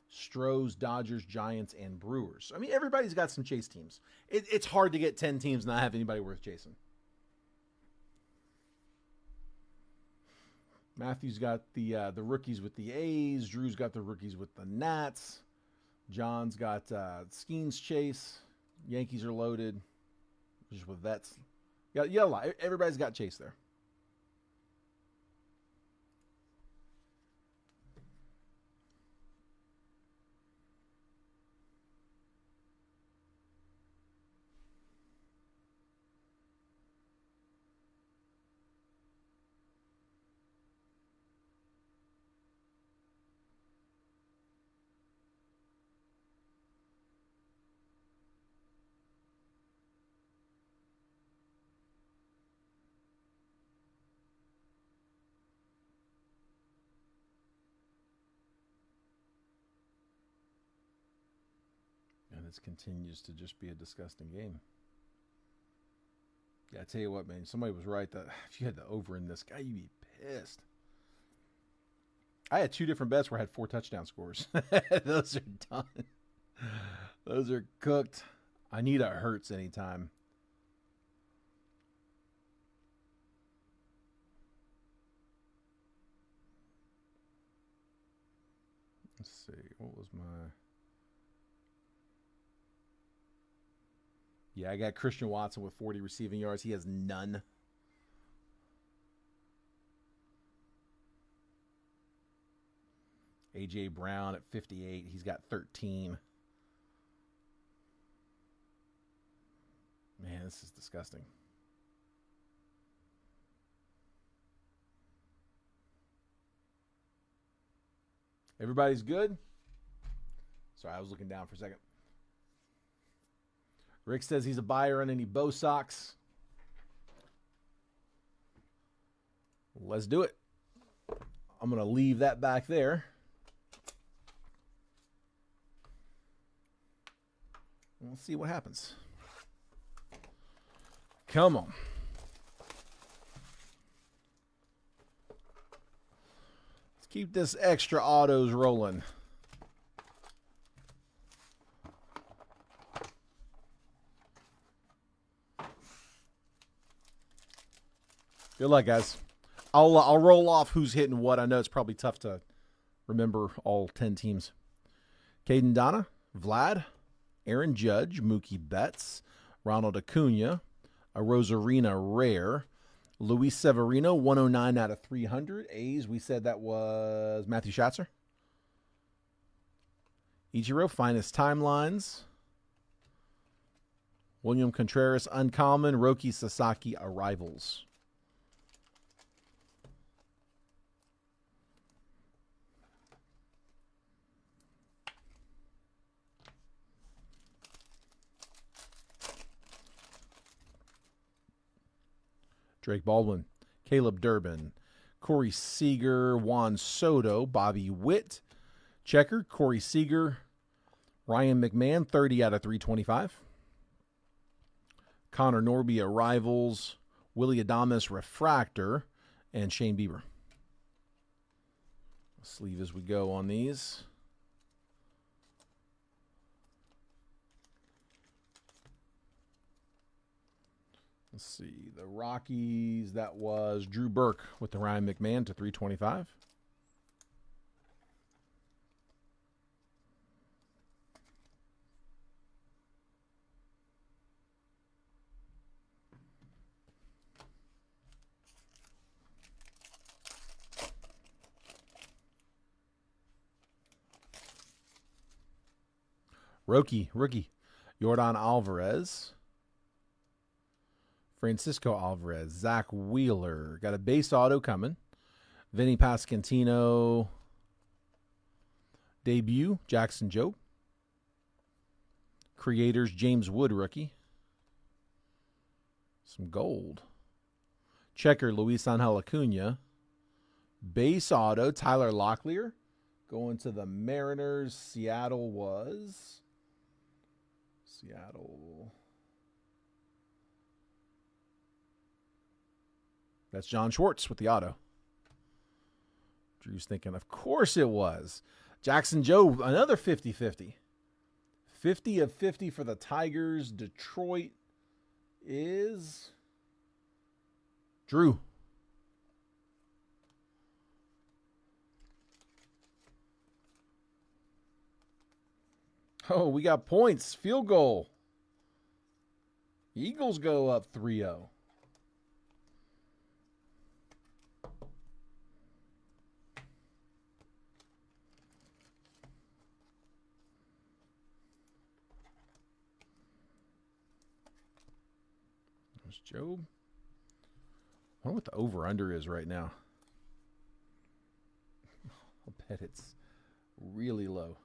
A: Stros, Dodgers, Giants, and Brewers. I mean, everybody's got some chase teams. It's hard to get 10 teams and not have anybody worth chasing. Matthew's got the rookies with the A's. Drew's got the rookies with the Nats. John's got Skeens Chase. Yankees are loaded. Just with vets. Yeah, a lot. Everybody's got Chase there. And this continues to just be a disgusting game. Yeah, I tell you what, man. Somebody was right that if you had the over in this guy, you'd be pissed. I had 2 different bets where I had 4 touchdown scores. Those are done. Those are cooked. I need a Hurts anytime. Let's see. What was my... Yeah, I got Christian Watson with 40 receiving yards. He has none. A.J. Brown at 58. He's got 13. Man, this is disgusting. Everybody's good? Sorry, I was looking down for a second. Rick says he's a buyer on any Bo socks. Let's do it. I'm going to leave that back there. We'll see what happens. Come on. Let's keep this extra autos rolling. Good luck, guys. I'll roll off who's hitting what. I know it's probably tough to remember all 10 teams. Caden Donna, Vlad, Aaron Judge, Mookie Betts, Ronald Acuna, a Rosarina rare, Luis Severino, 109 out of 300. A's, we said that was Matthew Schatzer. Ichiro, finest timelines. William Contreras, uncommon. Roki Sasaki, arrivals. Drake Baldwin, Caleb Durbin, Corey Seager, Juan Soto, Bobby Witt, Checker, Corey Seager, Ryan McMahon, 30 out of 325. Connor Norby, arrivals, Willie Adames, refractor, and Shane Bieber. Sleeve as we go on these. Let's see, the Rockies, that was Drew Burke with the Ryan McMahon to 325. Rookie, Yordan Alvarez. Francisco Alvarez, Zach Wheeler. Got a base auto coming. Vinny Pascantino. Debut, Jackson Jobe. Creators, James Wood, rookie. Some gold. Checker, Luis Angel Acuna. Base auto, Tyler Locklear. Going to the Mariners. Seattle. That's John Schwartz with the auto. Drew's thinking, of course it was. Jackson Jobe, another 50-50. 50 of 50 for the Tigers. Detroit is Drew. Oh, we got points. Field goal. Eagles go up 3-0. There's Jobe. I wonder what the over-under is right now. I'll bet it's really low.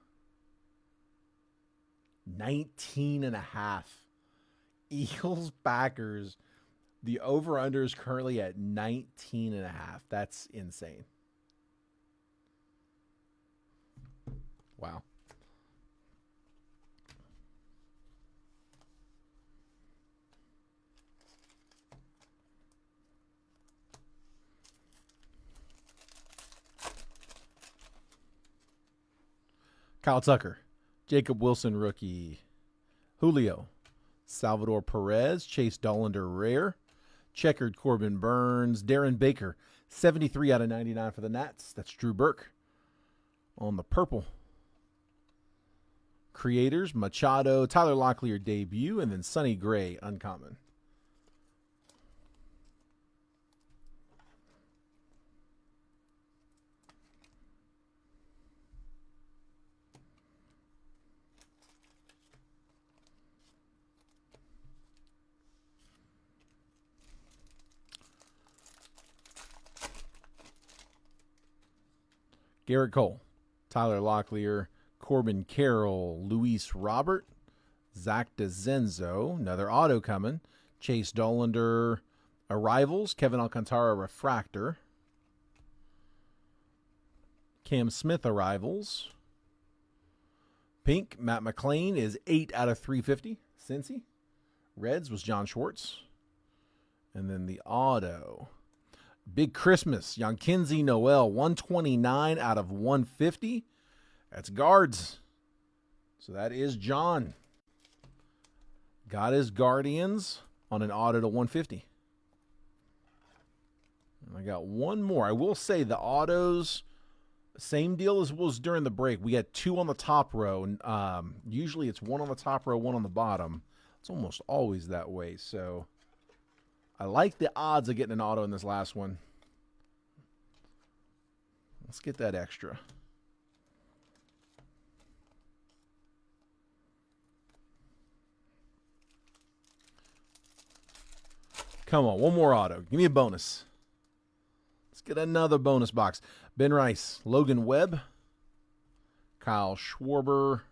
A: 19.5. Eagles, Packers. The over-under is currently at 19.5. That's insane. Wow. Kyle Tucker, Jacob Wilson, rookie. Julio, Salvador Perez, Chase Dollander, rare. Checkered, Corbin Burns, Darren Baker, 73 out of 99 for the Nats. That's Drew Burke on the purple. Creators, Machado, Tyler Locklear, debut, and then Sonny Gray, uncommon. Garrett Cole, Tyler Locklear, Corbin Carroll, Luis Robert, Zach DeZenzo, another auto coming, Chase Dollander, arrivals, Kevin Alcantara, refractor, Cam Smith, arrivals, Pink, Matt McClain is 8 out of 350. Cincy. Reds was John Schwartz. And then the auto. Big Christmas, Yankinsey Noel, 129 out of 150. That's Guards. So that is John. Got his Guardians on an auto to 150. And I got one more. I will say the autos, same deal as was during the break. We had 2 on the top row. And, usually it's 1 on the top row, 1 on the bottom. It's almost always that way. So I like the odds of getting an auto in this last one. Let's get that extra. Come on, one more auto. Give me a bonus. Let's get another bonus box. Ben Rice, Logan Webb, Kyle Schwarber,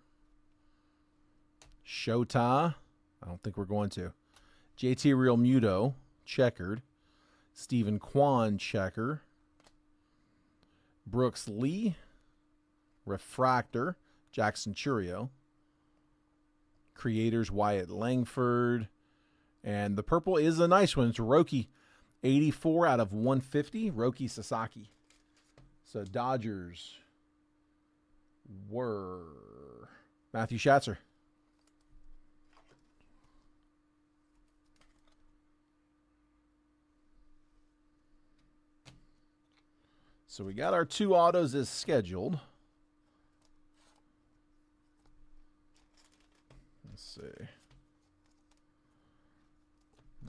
A: Shota. I don't think we're going to. JT Real Muto, checkered. Stephen Kwan, checker. Brooks Lee, refractor. Jackson Churio. Creators, Wyatt Langford. And the purple is a nice one. It's Roki, 84 out of 150. Roki Sasaki. So Dodgers were Matthew Schatzer. So we got our 2 autos as scheduled. Let's see.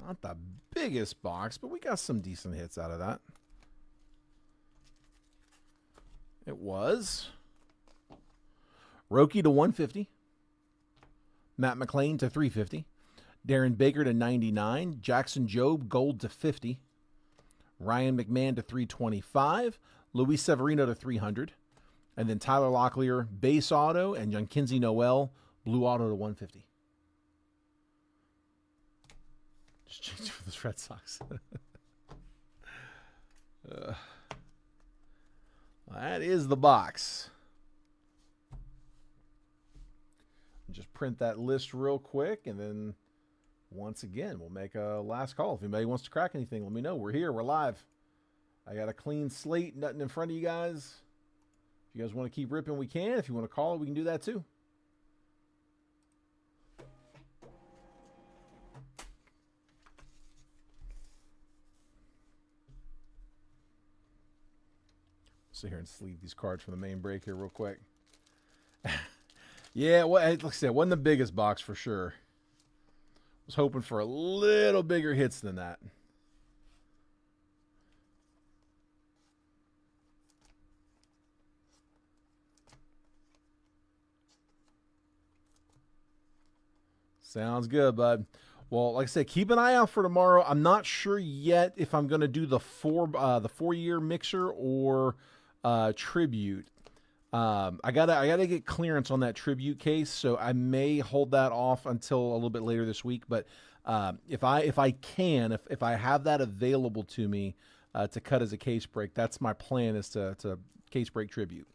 A: Not the biggest box, but we got some decent hits out of that. It was Roki to 150. Matt McClain to 350. Darren Baker to 99. Jackson Jobe, gold to 50. Ryan McMahon to 325. Luis Severino to 300. And then Tyler Locklear, base auto, and Yankinsey Noel, blue auto to 150. Just changed for the Red Sox. That is the box. Just print that list real quick, and then once again, we'll make a last call. If anybody wants to crack anything, let me know. We're here. We're live. I got a clean slate, nothing in front of you guys. If you guys want to keep ripping, we can. If you want to call it, we can do that too. Sit here and sleeve these cards from the main break here real quick. Yeah, well, like I said, it wasn't the biggest box for sure. Was hoping for a little bigger hits than that. Sounds good, bud. Well, like I said, keep an eye out for tomorrow. I'm not sure yet if I'm going to do the 4-year mixer or tribute. I gotta get clearance on that tribute case, so I may hold that off until a little bit later this week. But if I have that available to me to cut as a case break, that's my plan, is to case break tribute.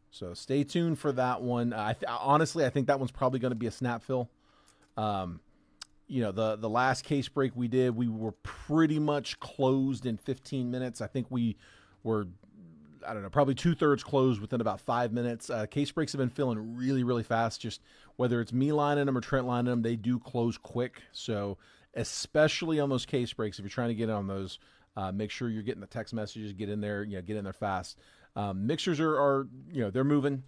A: So stay tuned for that one. Honestly, I think that one's probably going to be a snap fill. You know, the last case break we did, we were pretty much closed in 15 minutes. I think we were, I don't know, probably 2/3 closed within about 5 minutes. Case breaks have been filling really, really fast. Just whether it's me lining them or Trent lining them, they do close quick. So especially on those case breaks, if you're trying to get on those, make sure you're getting the text messages, get in there fast. Mixers are they're moving.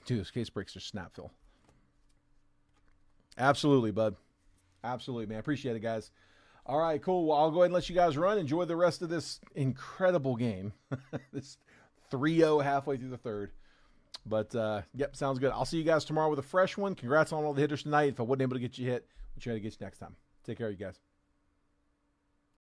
A: Dude, those case breaks are snap fill. Absolutely, bud. Absolutely, man. Appreciate it, guys. All right, cool. Well, I'll go ahead and let you guys run. Enjoy the rest of this incredible game. This 3-0 halfway through the third. But, yep, sounds good. I'll see you guys tomorrow with a fresh one. Congrats on all the hitters tonight. If I wasn't able to get you hit, we'll try to get you next time. Take care of you guys.